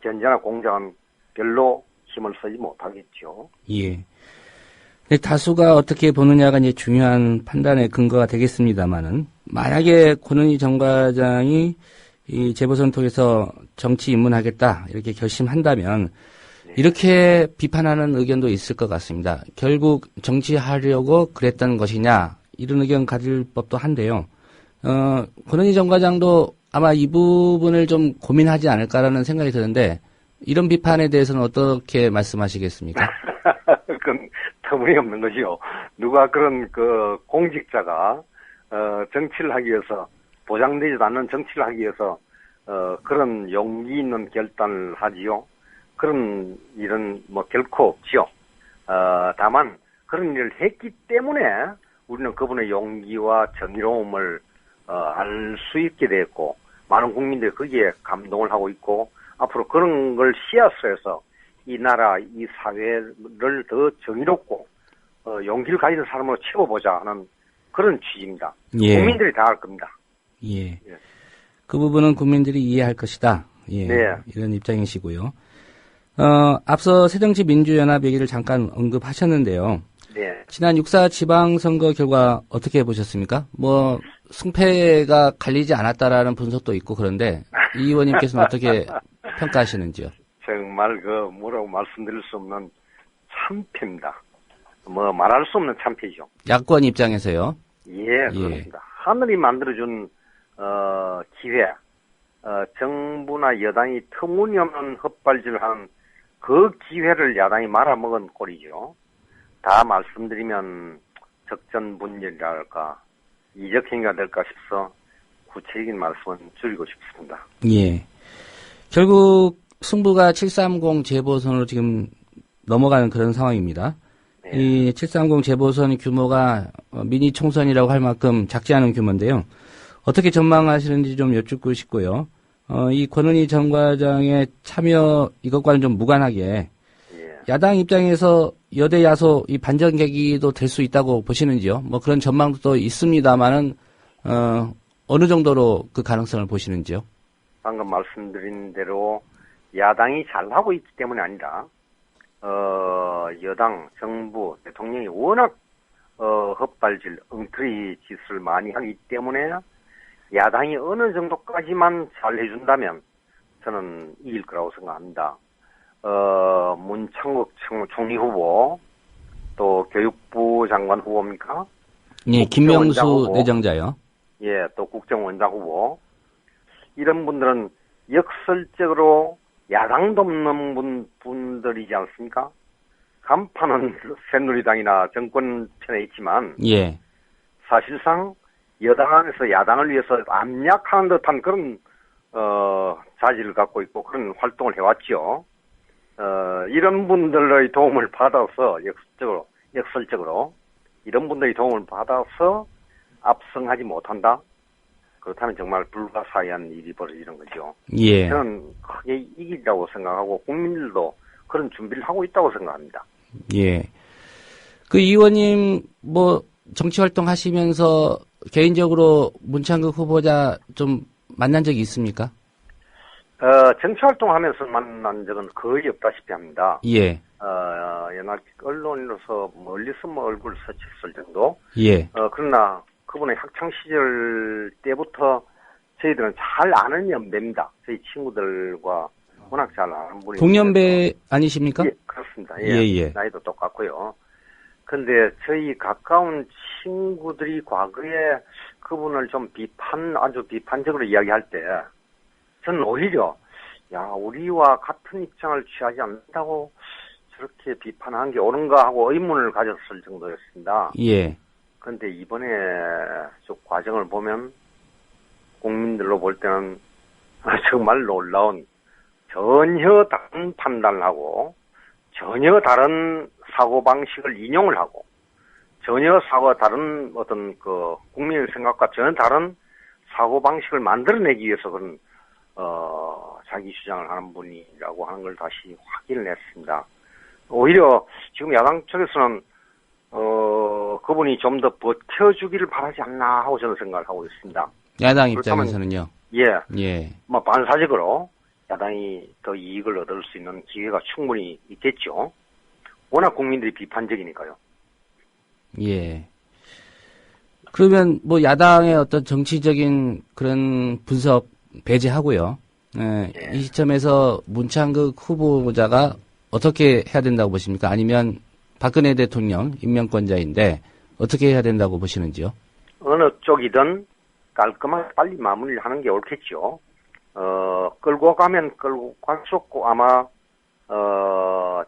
견제나 공작은 별로 힘을 쓰지 못하겠죠. 예. 다수가 어떻게 보느냐가 이제 중요한 판단의 근거가 되겠습니다만은, 만약에 권은희 전 과장이 이 재보선 통해서 정치 입문하겠다 이렇게 결심한다면, 이렇게 비판하는 의견도 있을 것 같습니다. 결국 정치하려고 그랬던 것이냐, 이런 의견 가질 법도 한데요. 권은희 전 과장도 아마 이 부분을 좀 고민하지 않을까라는 생각이 드는데, 이런 비판에 대해서는 어떻게 말씀하시겠습니까? 그건 터무니없는 것이요. 누가 그런 공직자가 정치를 하기 위해서, 보장되지도 않는 정치를 하기 위해서 그런 용기 있는 결단을 하지요. 그런 일은 결코 없지요. 다만 그런 일을 했기 때문에 우리는 그분의 용기와 정의로움을 알 수 있게 됐고, 많은 국민들이 거기에 감동을 하고 있고, 앞으로 그런 걸 씨앗으로 이 나라, 이 사회를 더 정의롭고 용기를 가진 사람으로 채워보자 하는 그런 취지입니다. 예. 국민들이 다 할 겁니다. 예. 예. 그 부분은 국민들이 이해할 것이다. 예. 네. 이런 입장이시고요. 앞서 새정치민주연합 얘기를 잠깐 언급하셨는데요. 네. 지난 6.4 지방선거 결과 어떻게 보셨습니까? 승패가 갈리지 않았다라는 분석도 있고 그런데 이 의원님께서는 어떻게 평가하시는지요? 정말 뭐라고 말씀드릴 수 없는 참패입니다. 말할 수 없는 참패죠. 야권 입장에서요? 예, 그렇습니다. 하늘이 만들어준 기회, 정부나 여당이 터무니없는 헛발질을 하는 그 기회를 야당이 말아먹은 꼴이죠. 다 말씀드리면 적전분열이랄까 이적행위가 될까 싶어서 구체적인 말씀은 줄이고 싶습니다. 예. 결국 승부가 730 재보선으로 지금 넘어가는 그런 상황입니다. 이 730 재보선 규모가 미니 총선이라고 할 만큼 작지 않은 규모인데요. 어떻게 전망하시는지 좀 여쭙고 싶고요. 이 권은희 전 과장의 참여 이것과는 좀 무관하게 야당 입장에서 여대 야소 이 반전 계기도 될 수 있다고 보시는지요? 뭐 그런 전망도 있습니다만은 어느 정도로 그 가능성을 보시는지요? 방금 말씀드린 대로 야당이 잘하고 있기 때문이 아니라 여당, 정부, 대통령이 워낙 헛발질, 엉터리 짓을 많이 하기 때문에 야당이 어느 정도까지만 잘 해준다면 저는 이길 거라고 생각합니다. 문창국 총리 후보, 또 교육부 장관 후보입니까? 예, 김명수 내정자요. 예, 또 국정원장 후보. 이런 분들은 역설적으로 야당도 없는 분들이지 않습니까? 간판은 새누리당이나 정권 편에 있지만, 예. 사실상 여당 안에서 야당을 위해서 압력하는 듯한 그런, 자질을 갖고 있고 그런 활동을 해왔죠. 이런 분들의 도움을 받아서 역설적으로 이런 분들의 도움을 받아서 압승하지 못한다? 그렇다면 정말 불가사의한 일이 벌어지는 거죠. 예. 저는 크게 이기라고 생각하고 국민들도 그런 준비를 하고 있다고 생각합니다. 예. 그 의원님 뭐 정치 활동 하시면서 개인적으로 문창극 후보자 좀 만난 적이 있습니까? 정치 활동하면서 만난 적은 거의 없다시피 합니다. 예. 옛날 언론으로서 멀리서 얼굴 스쳤을 정도. 예. 그러나 그분의 학창 시절 때부터 저희들은 잘 아는 연배입니다. 저희 친구들과 워낙 잘 아는 분이. 동년배 아니십니까? 예, 그렇습니다. 예. 나이도 똑같고요. 근데 저희 가까운 친구들이 과거에 그분을 좀 아주 비판적으로 이야기할 때 저는 오히려 우리와 같은 입장을 취하지 않는다고 저렇게 비판한 게 옳은가 하고 의문을 가졌을 정도였습니다. 예. 근데 이번에 쭉 과정을 보면 국민들로 볼 때는 정말 놀라운 전혀 다른 판단을 하고 전혀 다른 사고방식을 인용을 하고 전혀 다른 어떤 국민의 생각과 전혀 다른 사고방식을 만들어내기 위해서 그런 자기 주장을 하는 분이라고 하는 걸 다시 확인을 했습니다. 오히려 지금 야당 쪽에서는 그분이 좀 더 버텨주기를 바라지 않나 하고 저는 생각을 하고 있습니다. 야당 입장에서는요? 예. 뭐 반사적으로 야당이 더 이익을 얻을 수 있는 기회가 충분히 있겠죠. 워낙 국민들이 비판적이니까요. 예. 그러면 뭐 야당의 어떤 정치적인 그런 분석 배제하고요. 이 시점에서 문창극 후보자가 어떻게 해야 된다고 보십니까? 아니면 박근혜 대통령 임명권자인데 어떻게 해야 된다고 보시는지요? 어느 쪽이든 깔끔하게 빨리 마무리를 하는 게 옳겠죠. 끌고 가면 끌고 갈 수 없고 아마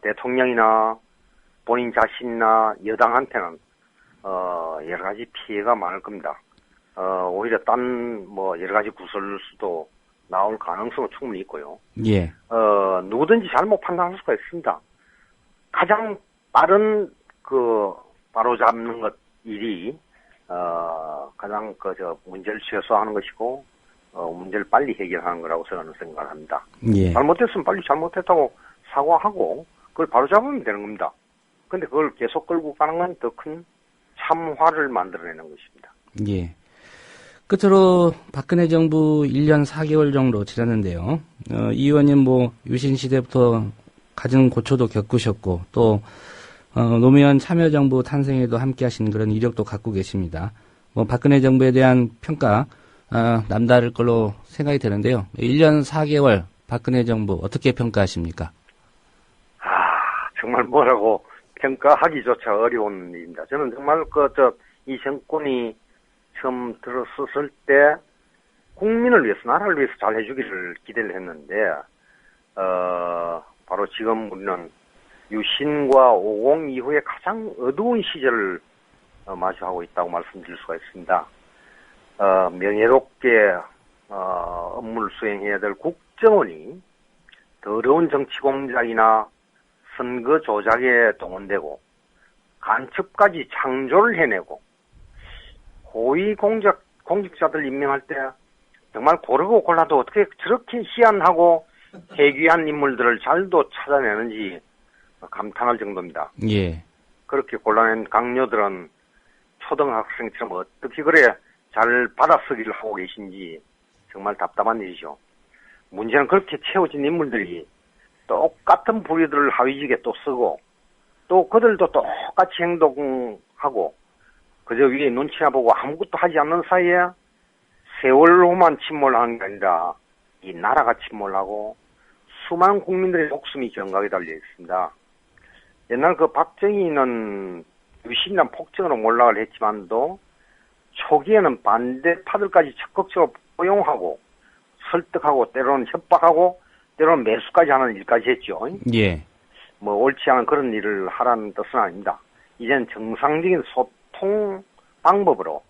대통령이나 본인 자신이나 여당한테는 여러 가지 피해가 많을 겁니다. 오히려 여러 가지 구설수도 나올 가능성은 충분히 있고요. 예. 누구든지 잘못 판단할 수가 있습니다. 가장 빠른 바로잡는 일이 가장 문제를 최소화하는 것이고 문제를 빨리 해결하는 거라고 저는 생각을 합니다. 예. 잘못했으면 빨리 잘못했다고 사과하고 그걸 바로잡으면 되는 겁니다. 근데 그걸 계속 끌고 가는 건 더 큰 참화를 만들어내는 것입니다. 예. 끝으로 박근혜 정부 1년 4개월 정도 지났는데요. 이 의원님 유신 시대부터 가진 고초도 겪으셨고 또 노무현 참여정부 탄생에도 함께하신 그런 이력도 갖고 계십니다. 박근혜 정부에 대한 평가 남다를 걸로 생각이 되는데요. 1년 4개월 박근혜 정부 어떻게 평가하십니까? 정말 뭐라고 평가하기조차 어려운 일입니다. 저는 정말 이 정권이 처음 들어섰을 때 국민을 위해서 나라를 위해서 잘 해주기를 기대를 했는데 바로 지금 우리는 유신과 50 이후에 가장 어두운 시절을 마주하고 있다고 말씀드릴 수가 있습니다. 명예롭게 업무를 수행해야 될 국정원이 더러운 정치 공작이나 선거 조작에 동원되고 간첩까지 창조를 해내고 고위 공직자들 임명할 때 정말 고르고 골라도 어떻게 저렇게 희한하고 해귀한 인물들을 잘도 찾아내는지 감탄할 정도입니다. 예. 그렇게 골라낸 강요들은 초등학생처럼 어떻게 그래 잘 받아쓰기를 하고 계신지 정말 답답한 일이죠. 문제는 그렇게 채워진 인물들이 똑같은 부류들을 하위직에 또 쓰고 또 그들도 똑같이 행동하고 그저 위에 눈치나 보고 아무것도 하지 않는 사이에 세월호만 침몰한 게 아니라 이 나라가 침몰하고 수많은 국민들의 목숨이 경각에 달려 있습니다. 옛날 그 박정희는 유신이란 폭정으로 몰락을 했지만도 초기에는 반대파들까지 적극적으로 포용하고 설득하고 때로는 협박하고 때로는 매수까지 하는 일까지 했죠. 예. 뭐 옳지 않은 그런 일을 하라는 뜻은 아닙니다. 이제는 정상적인 소통 방법으로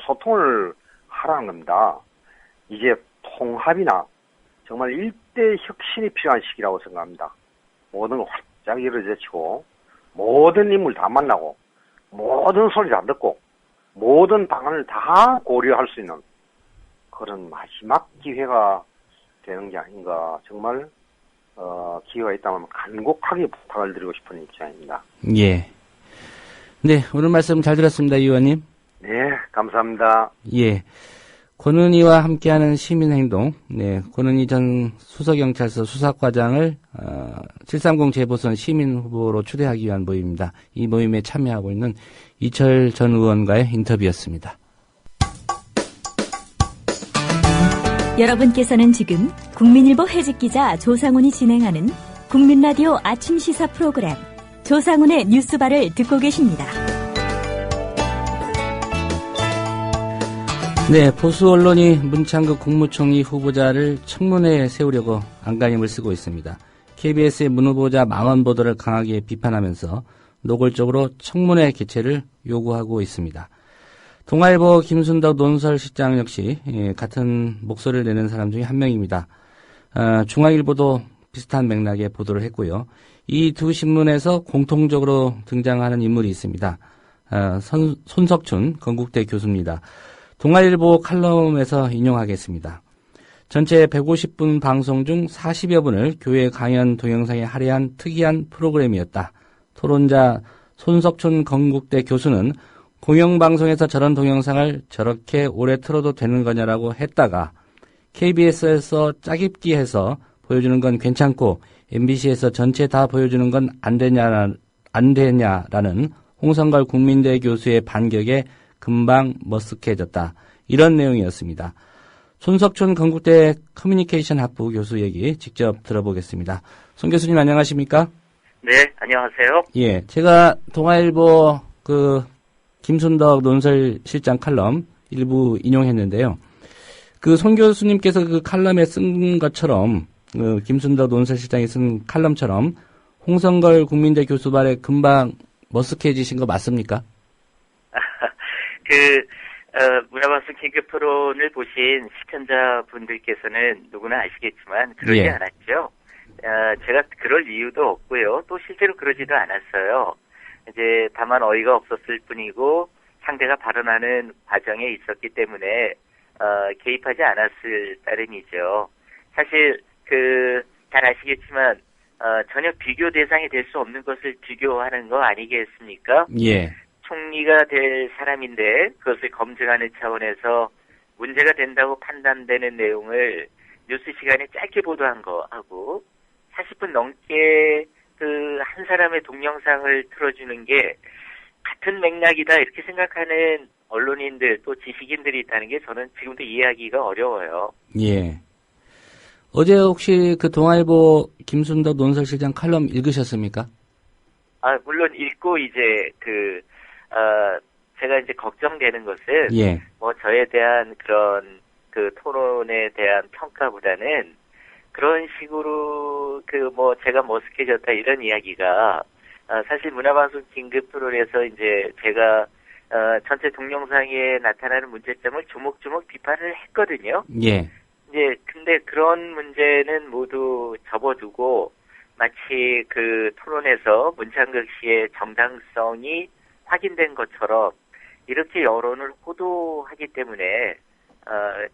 소통을 하라는 겁니다. 이제 통합이나 정말 일대 혁신이 필요한 시기라고 생각합니다. 모든 걸 활짝 이루어지고 모든 인물 다 만나고 모든 소리 다 듣고 모든 방안을 다 고려할 수 있는 그런 마지막 기회가 되는 게 아닌가. 정말 기회가 있다면 간곡하게 부탁을 드리고 싶은 입장입니다. 예. 네, 오늘 말씀 잘 들었습니다, 의원님. 네, 감사합니다. 예. 권은희와 함께하는 시민행동, 네, 권은희 전 수서경찰서 수사과장을 730 재보선 시민후보로 추대하기 위한 모임입니다. 이 모임에 참여하고 있는 이철 전 의원과의 인터뷰였습니다. 여러분께서는 지금 국민일보 해직기자 조상훈이 진행하는 국민라디오 아침 시사 프로그램 조상훈의 뉴스바를 듣고 계십니다. 네, 보수 언론이 문창극 국무총리 후보자를 청문회에 세우려고 안간힘을 쓰고 있습니다. KBS의 문 후보자 망언 보도를 강하게 비판하면서 노골적으로 청문회 개최를 요구하고 있습니다. 동아일보 김순덕 논설실장 역시 같은 목소리를 내는 사람 중에 한 명입니다. 중앙일보도 비슷한 맥락의 보도를 했고요. 이 두 신문에서 공통적으로 등장하는 인물이 있습니다. 손석춘 건국대 교수입니다. 동아일보 칼럼에서 인용하겠습니다. 전체 150분 방송 중 40여 분을 교회 강연 동영상에 할애한 특이한 프로그램이었다. 토론자 손석춘 건국대 교수는 공영방송에서 저런 동영상을 저렇게 오래 틀어도 되는 거냐라고 했다가 KBS에서 짜깁기 해서 보여주는 건 괜찮고 MBC에서 전체 다 보여주는 건 안 되냐라는 홍성걸 국민대 교수의 반격에 금방 머쓱해졌다. 이런 내용이었습니다. 손석춘 건국대 커뮤니케이션 학부 교수 얘기 직접 들어보겠습니다. 손 교수님 안녕하십니까? 네, 안녕하세요. 예, 제가 동아일보 김순덕 논설실장 칼럼 일부 인용했는데요. 손 교수님께서 그 칼럼에 쓴 것처럼 김순덕 논설실장이 쓴 칼럼처럼 홍성걸 국민대 교수 말에 금방 머쓱해지신 거 맞습니까? 문화방송 긴급 토론을 보신 시청자분들께서는 누구나 아시겠지만 그러지 않았죠. 제가 그럴 이유도 없고요. 또 실제로 그러지도 않았어요. 이제 다만 어이가 없었을 뿐이고 상대가 발언하는 과정에 있었기 때문에 개입하지 않았을 따름이죠. 사실 잘 아시겠지만 전혀 비교 대상이 될 수 없는 것을 비교하는 거 아니겠습니까? 예. 총리가 될 사람인데 그것을 검증하는 차원에서 문제가 된다고 판단되는 내용을 뉴스 시간에 짧게 보도한 거하고 40분 넘게 한 사람의 동영상을 틀어주는 게 같은 맥락이다 이렇게 생각하는 언론인들 또 지식인들이 있다는 게 저는 지금도 이해하기가 어려워요. 예. 어제 혹시 동아일보 김순덕 논설실장 칼럼 읽으셨습니까? 물론 읽고 이제 제가 이제 걱정되는 것은 저에 대한 그런 토론에 대한 평가보다는 그런 식으로 제가 머쓱해졌다 이런 이야기가 사실 문화방송 긴급 토론에서 이제 제가 전체 동영상에 나타나는 문제점을 조목조목 비판을 했거든요. 예. 이제 근데 그런 문제는 모두 접어두고 마치 그 토론에서 문창극 씨의 정당성이 확인된 것처럼 이렇게 여론을 호도하기 때문에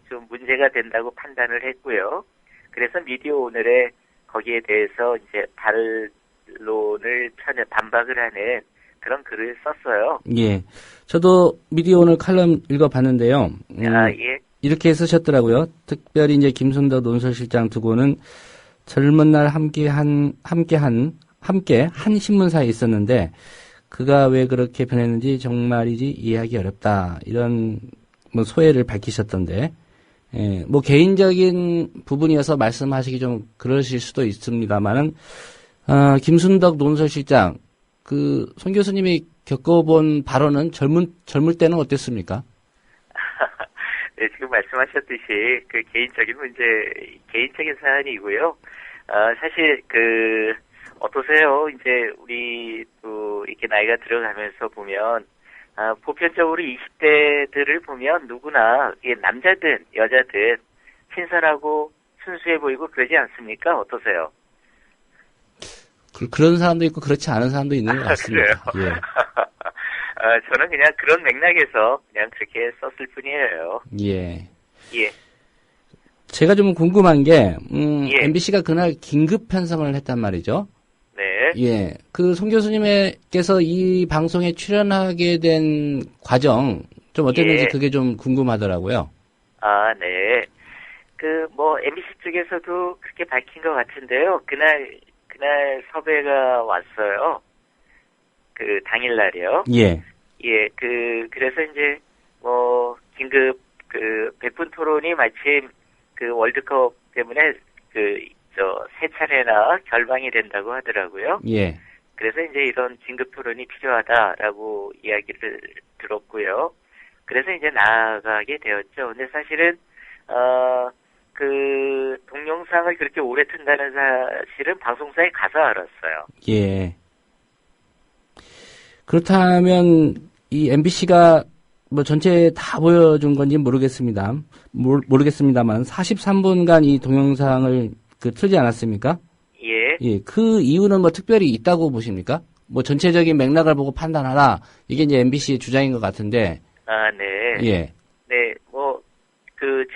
좀 문제가 된다고 판단을 했고요. 그래서 미디어 오늘에 거기에 대해서 이제 반론을 반박을 하는 그런 글을 썼어요. 예. 저도 미디어 오늘 칼럼 읽어봤는데요. 예. 이렇게 쓰셨더라고요. 특별히 이제 김순덕 논설실장 두고는 젊은 날 함께 한 신문사에 있었는데 그가 왜 그렇게 변했는지 정말이지 이해하기 어렵다. 이런 뭐 소회를 밝히셨던데, 예, 뭐 개인적인 부분이어서 말씀하시기 좀 그러실 수도 있습니다만은 김순덕 논설실장 송 교수님이 겪어본 발언은 젊을 때는 어땠습니까? 네, 지금 말씀하셨듯이 그 개인적인 사안이고요. 사실 어떠세요? 이제 우리 또 이렇게 나이가 들어가면서 보면 보편적으로 20대들을 보면 누구나 남자든 여자든 신선하고 순수해 보이고 그러지 않습니까? 어떠세요? 그런 사람도 있고 그렇지 않은 사람도 있는 것 같습니다. 그래요? 예. 저는 그냥 그런 맥락에서 그냥 그렇게 썼을 뿐이에요. 예. 예. 제가 좀 궁금한 게, 예. MBC가 그날 긴급 편성을 했단 말이죠. 네. 예. 송 교수님께서 이 방송에 출연하게 된 과정, 좀 어땠는지 예. 그게 좀 궁금하더라고요. 네. MBC 쪽에서도 그렇게 밝힌 것 같은데요. 그날 섭외가 왔어요. 당일날이요. 예. 예, 그래서 이제, 긴급, 백분 토론이 마침 월드컵 때문에 세 차례나 결방이 된다고 하더라고요. 예. 그래서 이제 이런 긴급 토론이 필요하다라고 이야기를 들었고요. 그래서 이제 나아가게 되었죠. 근데 사실은, 동영상을 그렇게 오래 튼다는 사실은 방송사에 가서 알았어요. 예. 그렇다면 이 MBC가 전체 다 보여준 건지 모르겠습니다만 43분간 이 동영상을 틀지 않았습니까? 예. 예. 그 이유는 특별히 있다고 보십니까? 전체적인 맥락을 보고 판단하라. 이게 이제 MBC의 주장인 것 같은데. 네. 예. 네,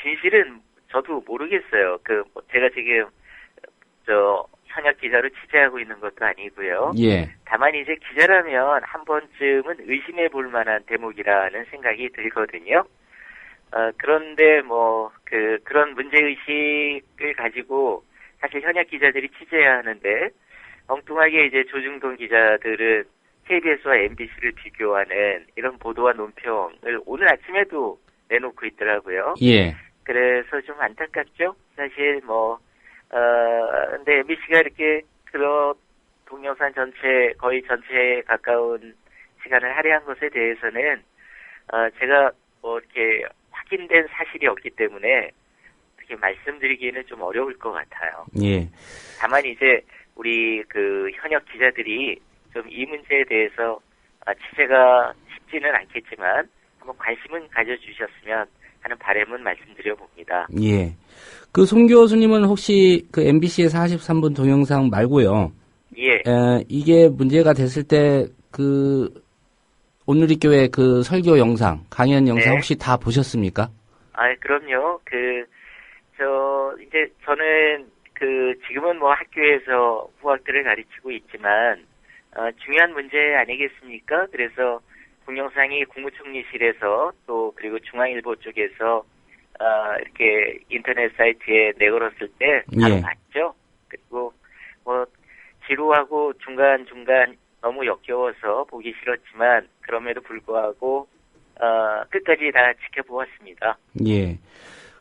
진실은 저도 모르겠어요. 제가 지금, 현역 기자로 취재하고 있는 것도 아니고요. 예. 다만 이제 기자라면 한 번쯤은 의심해 볼 만한 대목이라는 생각이 들거든요. 그런데 그런 문제의식을 가지고 사실 현역 기자들이 취재해야 하는데 엉뚱하게 이제 조중동 기자들은 KBS와 MBC를 비교하는 이런 보도와 논평을 오늘 아침에도 내놓고 있더라고요. 예. 그래서 좀 안타깝죠? 사실 근데 MBC가 이렇게 그런 동영상 거의 전체에 가까운 시간을 할애한 것에 대해서는, 제가 이렇게 확인된 사실이 없기 때문에 어떻게 말씀드리기는 좀 어려울 것 같아요. 예. 다만 이제 우리 현역 기자들이 좀 이 문제에 대해서 취재가 쉽지는 않겠지만 한번 관심은 가져주셨으면 하는 바람은 말씀드려 봅니다. 예. 송 교수님은 혹시 MBC의 43분 동영상 말고요. 예. 이게 문제가 됐을 때 오늘이 교회 설교 영상, 강연 영상 네. 혹시 다 보셨습니까? 그럼요. 이제 저는 지금은 학교에서 후학들을 가르치고 있지만, 중요한 문제 아니겠습니까? 그래서 동영상이 국무총리실에서 또 그리고 중앙일보 쪽에서 이렇게 인터넷 사이트에 내걸었을 때 바로 예. 봤죠. 그리고 지루하고 중간중간 너무 역겨워서 보기 싫었지만 그럼에도 불구하고 끝까지 다 지켜보았습니다. 예.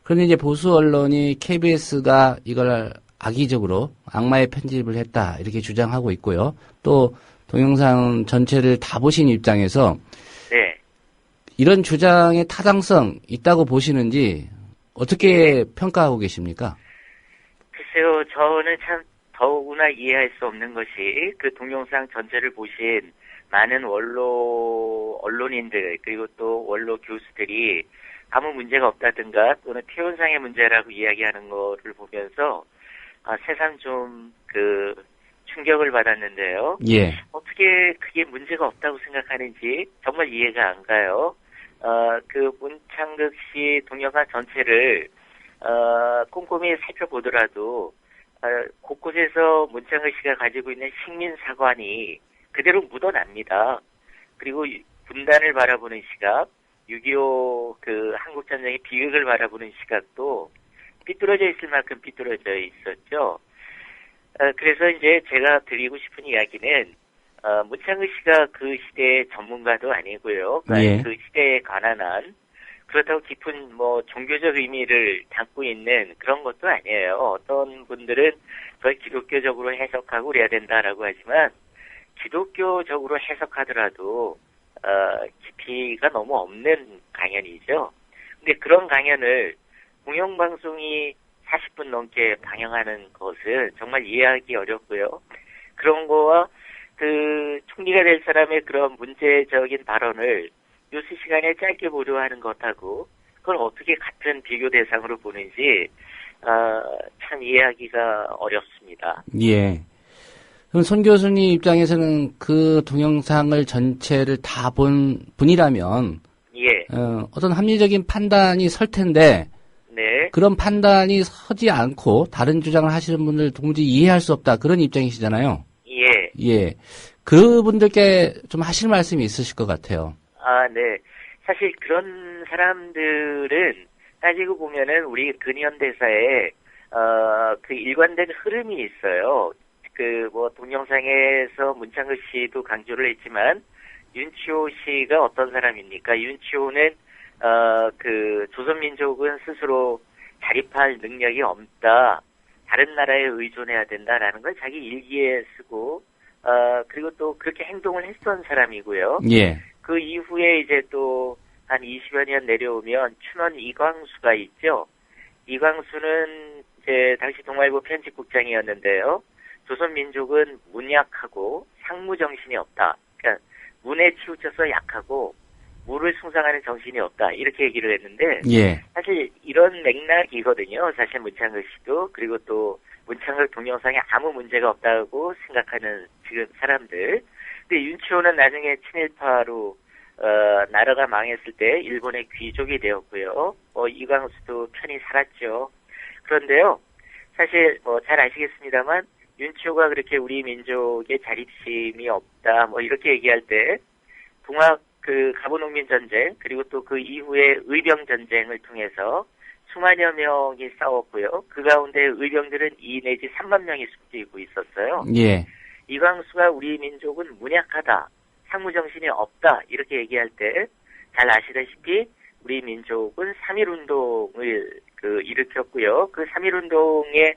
그런데 이제 보수 언론이 KBS가 이걸 악의적으로 악마의 편집을 했다 이렇게 주장하고 있고요. 또 동영상 전체를 다 보신 입장에서 네. 이런 주장의 타당성 있다고 보시는지 어떻게 평가하고 계십니까? 글쎄요, 저는 참 더구나 이해할 수 없는 것이 동영상 전체를 보신 많은 언론인들 그리고 또 원로 교수들이 아무 문제가 없다든가 또는 표현상의 문제라고 이야기하는 거를 보면서 새삼 좀 충격을 받았는데요. 예. 어떻게 그게 문제가 없다고 생각하는지 정말 이해가 안 가요. 그 문창극 씨 동영상 전체를 꼼꼼히 살펴보더라도 곳곳에서 문창극 씨가 가지고 있는 식민사관이 그대로 묻어납니다. 그리고 분단을 바라보는 시각, 6.25 그 한국전쟁의 비극을 바라보는 시각도 삐뚤어져 있을 만큼 삐뚤어져 있었죠. 그래서 이제 제가 드리고 싶은 이야기는 문창극 씨가 그 시대의 전문가도 아니고요. 그러니까 예. 그 시대에 관한 한 그렇다고 깊은 뭐 종교적 의미를 담고 있는 그런 것도 아니에요. 어떤 분들은 그걸 기독교적으로 해석하고 그래야 된다라고 하지만 기독교적으로 해석하더라도 깊이가 너무 없는 강연이죠. 근데 그런 강연을 공영방송이 40분 넘게 방영하는 것은 정말 이해하기 어렵고요. 그런 거와 그 총리가 될 사람의 그런 문제적인 발언을 뉴스 시간에 짧게 보도하는 것하고 그걸 어떻게 같은 비교 대상으로 보는지 참 이해하기가 어렵습니다. 예. 그럼 손 교수님 입장에서는 그 동영상을 전체를 다 본 분이라면 예. 어떤 합리적인 판단이 설 텐데 네. 그런 판단이 서지 않고 다른 주장을 하시는 분들 도무지 이해할 수 없다 그런 입장이시잖아요. 예. 예. 그분들께 좀 하실 말씀이 있으실 것 같아요. 네. 사실 그런 사람들은 따지고 보면은 우리 근현대사에 그 일관된 흐름이 있어요. 그 뭐 동영상에서 문창극 씨도 강조를 했지만 윤치호 씨가 어떤 사람입니까? 윤치호는 그 조선민족은 스스로 자립할 능력이 없다. 다른 나라에 의존해야 된다라는 걸 자기 일기에 쓰고 그리고 또 그렇게 행동을 했던 사람이고요. 예. 그 이후에 이제 또 한 20여 년 내려오면 춘원 이광수가 있죠. 이광수는 이제 당시 동아일보 편집국장이었는데요. 조선민족은 문약하고 상무정신이 없다. 그러니까 문에 치우쳐서 약하고 무를 숭상하는 정신이 없다. 이렇게 얘기를 했는데 예. 사실 이런 맥락이거든요. 사실 문창극 씨도 그리고 또 문창극 동영상에 아무 문제가 없다고 생각하는 지금 사람들. 근데 윤치호는 나중에 친일파로 나라가 망했을 때 일본의 귀족이 되었고요. 이광수도 편히 살았죠. 그런데요. 사실 잘 아시겠습니다만 윤치호가 그렇게 우리 민족의 자립심이 없다. 이렇게 얘기할 때 동학 그 가보농민 전쟁 그리고 또 그 이후에 의병 전쟁을 통해서 수만여 명이 싸웠고요. 그 가운데 의병들은 2 내지 3만 명이 숨지고 있었어요. 예. 이광수가 우리 민족은 문약하다. 상무정신이 없다. 이렇게 얘기할 때 잘 아시다시피 우리 민족은 3.1운동을 일으켰고요. 그 3.1운동의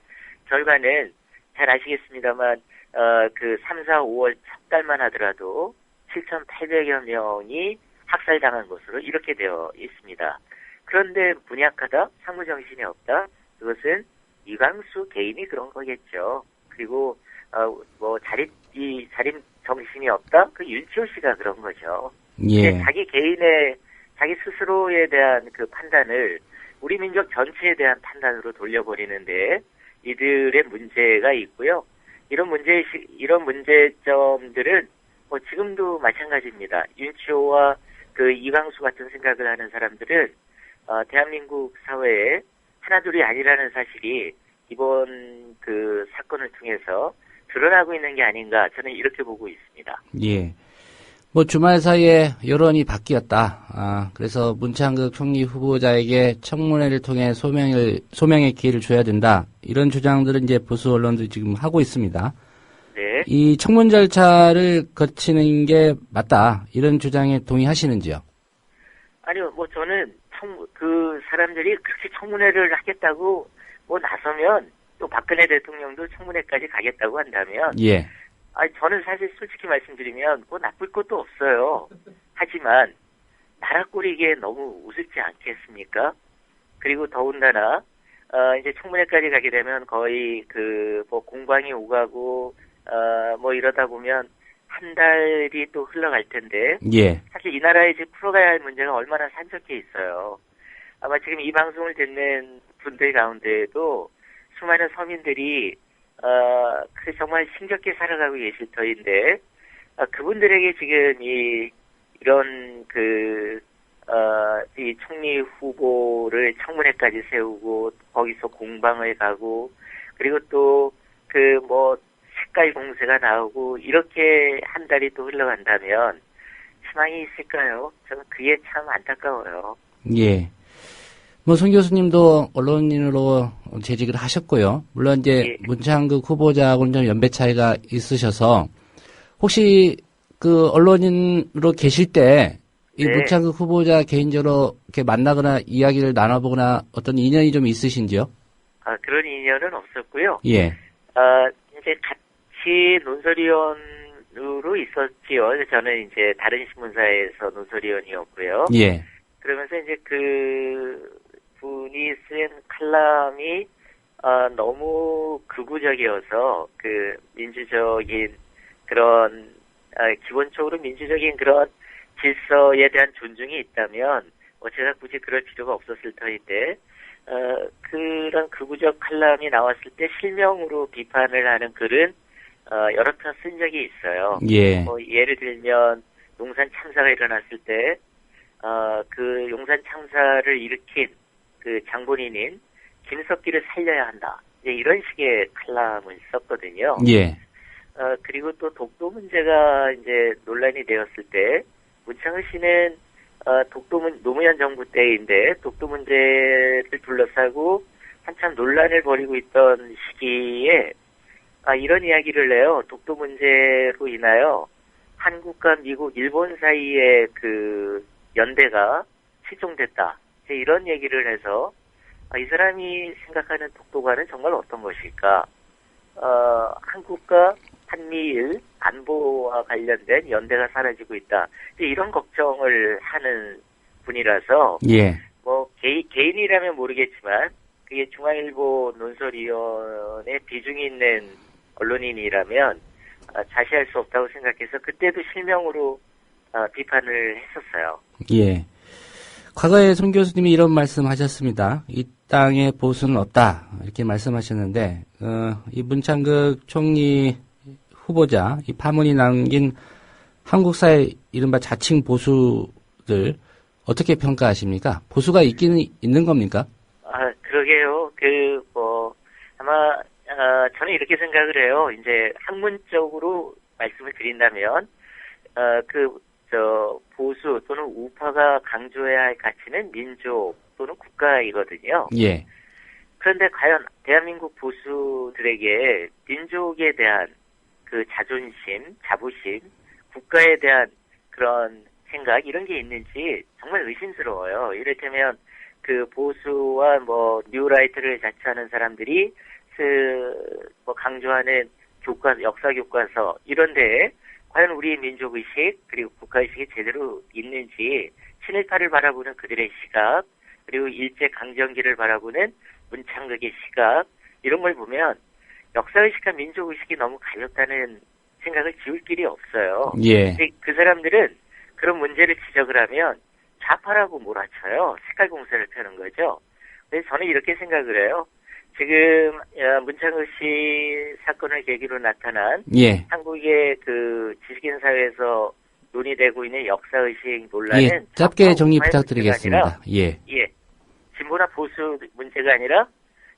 결과는 잘 아시겠습니다만 그 3, 4, 5월 첫 달만 하더라도 7,800여 명이 학살당한 것으로 이렇게 되어 있습니다. 그런데 문약하다, 상무정신이 없다. 그것은 이광수 개인이 그런 거겠죠. 그리고 자립 정신이 없다. 그 윤치호 씨가 그런 거죠. 예. 자기 스스로에 대한 그 판단을 우리 민족 전체에 대한 판단으로 돌려버리는데 이들의 문제가 있고요. 이런 문제점들은 지금도 마찬가지입니다. 윤치호와 그 이광수 같은 생각을 하는 사람들은 대한민국 사회에 하나둘이 아니라는 사실이 이번 그 사건을 통해서 드러나고 있는 게 아닌가 저는 이렇게 보고 있습니다. 예. 주말 사이에 여론이 바뀌었다. 그래서 문창극 총리 후보자에게 청문회를 통해 소명의 기회를 줘야 된다. 이런 주장들은 이제 보수 언론도 지금 하고 있습니다. 네. 이 청문 절차를 거치는 게 맞다. 이런 주장에 동의하시는지요? 아니요, 저는 그 사람들이 그렇게 청문회를 하겠다고 나서면 또 박근혜 대통령도 청문회까지 가겠다고 한다면 예. 저는 사실 솔직히 말씀드리면 나쁠 것도 없어요. 하지만 나라 꼴이기에 너무 우습지 않겠습니까? 그리고 더군다나 이제 청문회까지 가게 되면 거의 공방이 오가고 이러다 보면 한 달이 또 흘러갈 텐데 예. 사실 이 나라에 이제 풀어가야 할 문제가 얼마나 산적해 있어요. 아마 지금 이 방송을 듣는 분들 가운데에도 수많은 서민들이 정말 힘겹게 살아가고 계실 터인데, 그분들에게 지금 이런 이 총리 후보를 청문회까지 세우고, 거기서 공방을 가고, 그리고 또, 색깔 공세가 나오고, 이렇게 한 달이 또 흘러간다면, 희망이 있을까요? 저는 그게 참 안타까워요. 예. 송 교수님도 언론인으로 재직을 하셨고요. 물론 이제 문창극 후보자하고는 좀 연배 차이가 있으셔서, 혹시 언론인으로 계실 때, 이 문창극 후보자 개인적으로 이렇게 만나거나 이야기를 나눠보거나 어떤 인연이 좀 있으신지요? 그런 인연은 없었고요. 예. 이제 같이 논설위원으로 있었지요. 저는 이제 다른 신문사에서 논설위원이었고요. 예. 그러면서 이제 분이 쓴 칼럼이 너무 극우적이어서 민주적인 그런 기본적으로 민주적인 그런 질서에 대한 존중이 있다면 제가 굳이 그럴 필요가 없었을 터인데 그런 극우적 칼럼이 나왔을 때 실명으로 비판을 하는 글은 여러 편 쓴 적이 있어요. 예. 예를 들면 용산 참사가 일어났을 때 그 용산 참사를 일으킨 장본인인 김석기를 살려야 한다. 이런 식의 칼럼을 썼거든요. 예. 그리고 또 독도 문제가 이제 논란이 되었을 때 문창극 씨는 노무현 정부 때인데 독도 문제를 둘러싸고 한참 논란을 벌이고 있던 시기에 이런 이야기를 해요. 독도 문제로 인하여 한국과 미국, 일본 사이의 연대가 실종됐다. 이런 얘기를 해서 이 사람이 생각하는 독도가는 정말 어떤 것일까? 한국과 한미일 안보와 관련된 연대가 사라지고 있다. 이런 걱정을 하는 분이라서 예. 개인이라면 모르겠지만 그게 중앙일보 논설위원회 비중이 있는 언론인이라면 자시할 수 없다고 생각해서 그때도 실명으로 비판을 했었어요. 예. 과거에 손 교수님이 이런 말씀하셨습니다. 이 땅에 보수는 없다 이렇게 말씀하셨는데 이 문창극 총리 후보자 이 파문이 남긴 한국사의 이른바 자칭 보수들 어떻게 평가하십니까? 보수가 있기는 있는 겁니까? 그러게요. 아마 저는 이렇게 생각을 해요. 이제 학문적으로 말씀을 드린다면 보수 또는 우파가 강조해야 할 가치는 민족 또는 국가이거든요. 예. 그런데 과연 대한민국 보수들에게 민족에 대한 자존심, 자부심, 국가에 대한 그런 생각 이런 게 있는지 정말 의심스러워요. 이를테면 보수와 뉴라이트를 자처하는 사람들이 강조하는 역사 교과서 이런데 과연 우리의 민족의식 그리고 국가의식이 제대로 있는지 친일파를 바라보는 그들의 시각 그리고 일제강점기를 바라보는 문창극의 시각 이런 걸 보면 역사의식과 민족의식이 너무 가볍다는 생각을 지울 길이 없어요. 예. 근데 그 사람들은 그런 문제를 지적을 하면 좌파라고 몰아쳐요. 색깔 공세를 펴는 거죠. 그래서 저는 이렇게 생각을 해요. 지금 문창극 씨 사건을 계기로 나타난 예. 한국의 지식인 사회에서 논의되고 있는 역사의식 논란은 예. 짧게 정리 부탁드리겠습니다. 예. 진보나 보수 문제가 아니라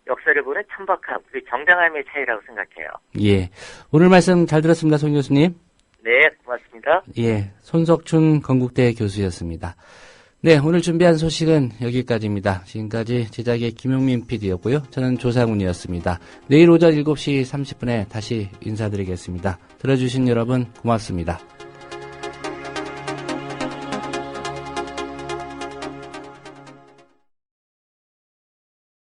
역사를 보는 천박함, 그리고 정당함의 차이라고 생각해요. 예. 오늘 말씀 잘 들었습니다, 손 교수님. 네, 고맙습니다. 예. 손석춘 건국대 교수였습니다. 네, 오늘 준비한 소식은 여기까지입니다. 지금까지 제작의 김용민 PD였고요. 저는 조상훈이었습니다. 내일 오전 7시 30분에 다시 인사드리겠습니다. 들어주신 여러분 고맙습니다.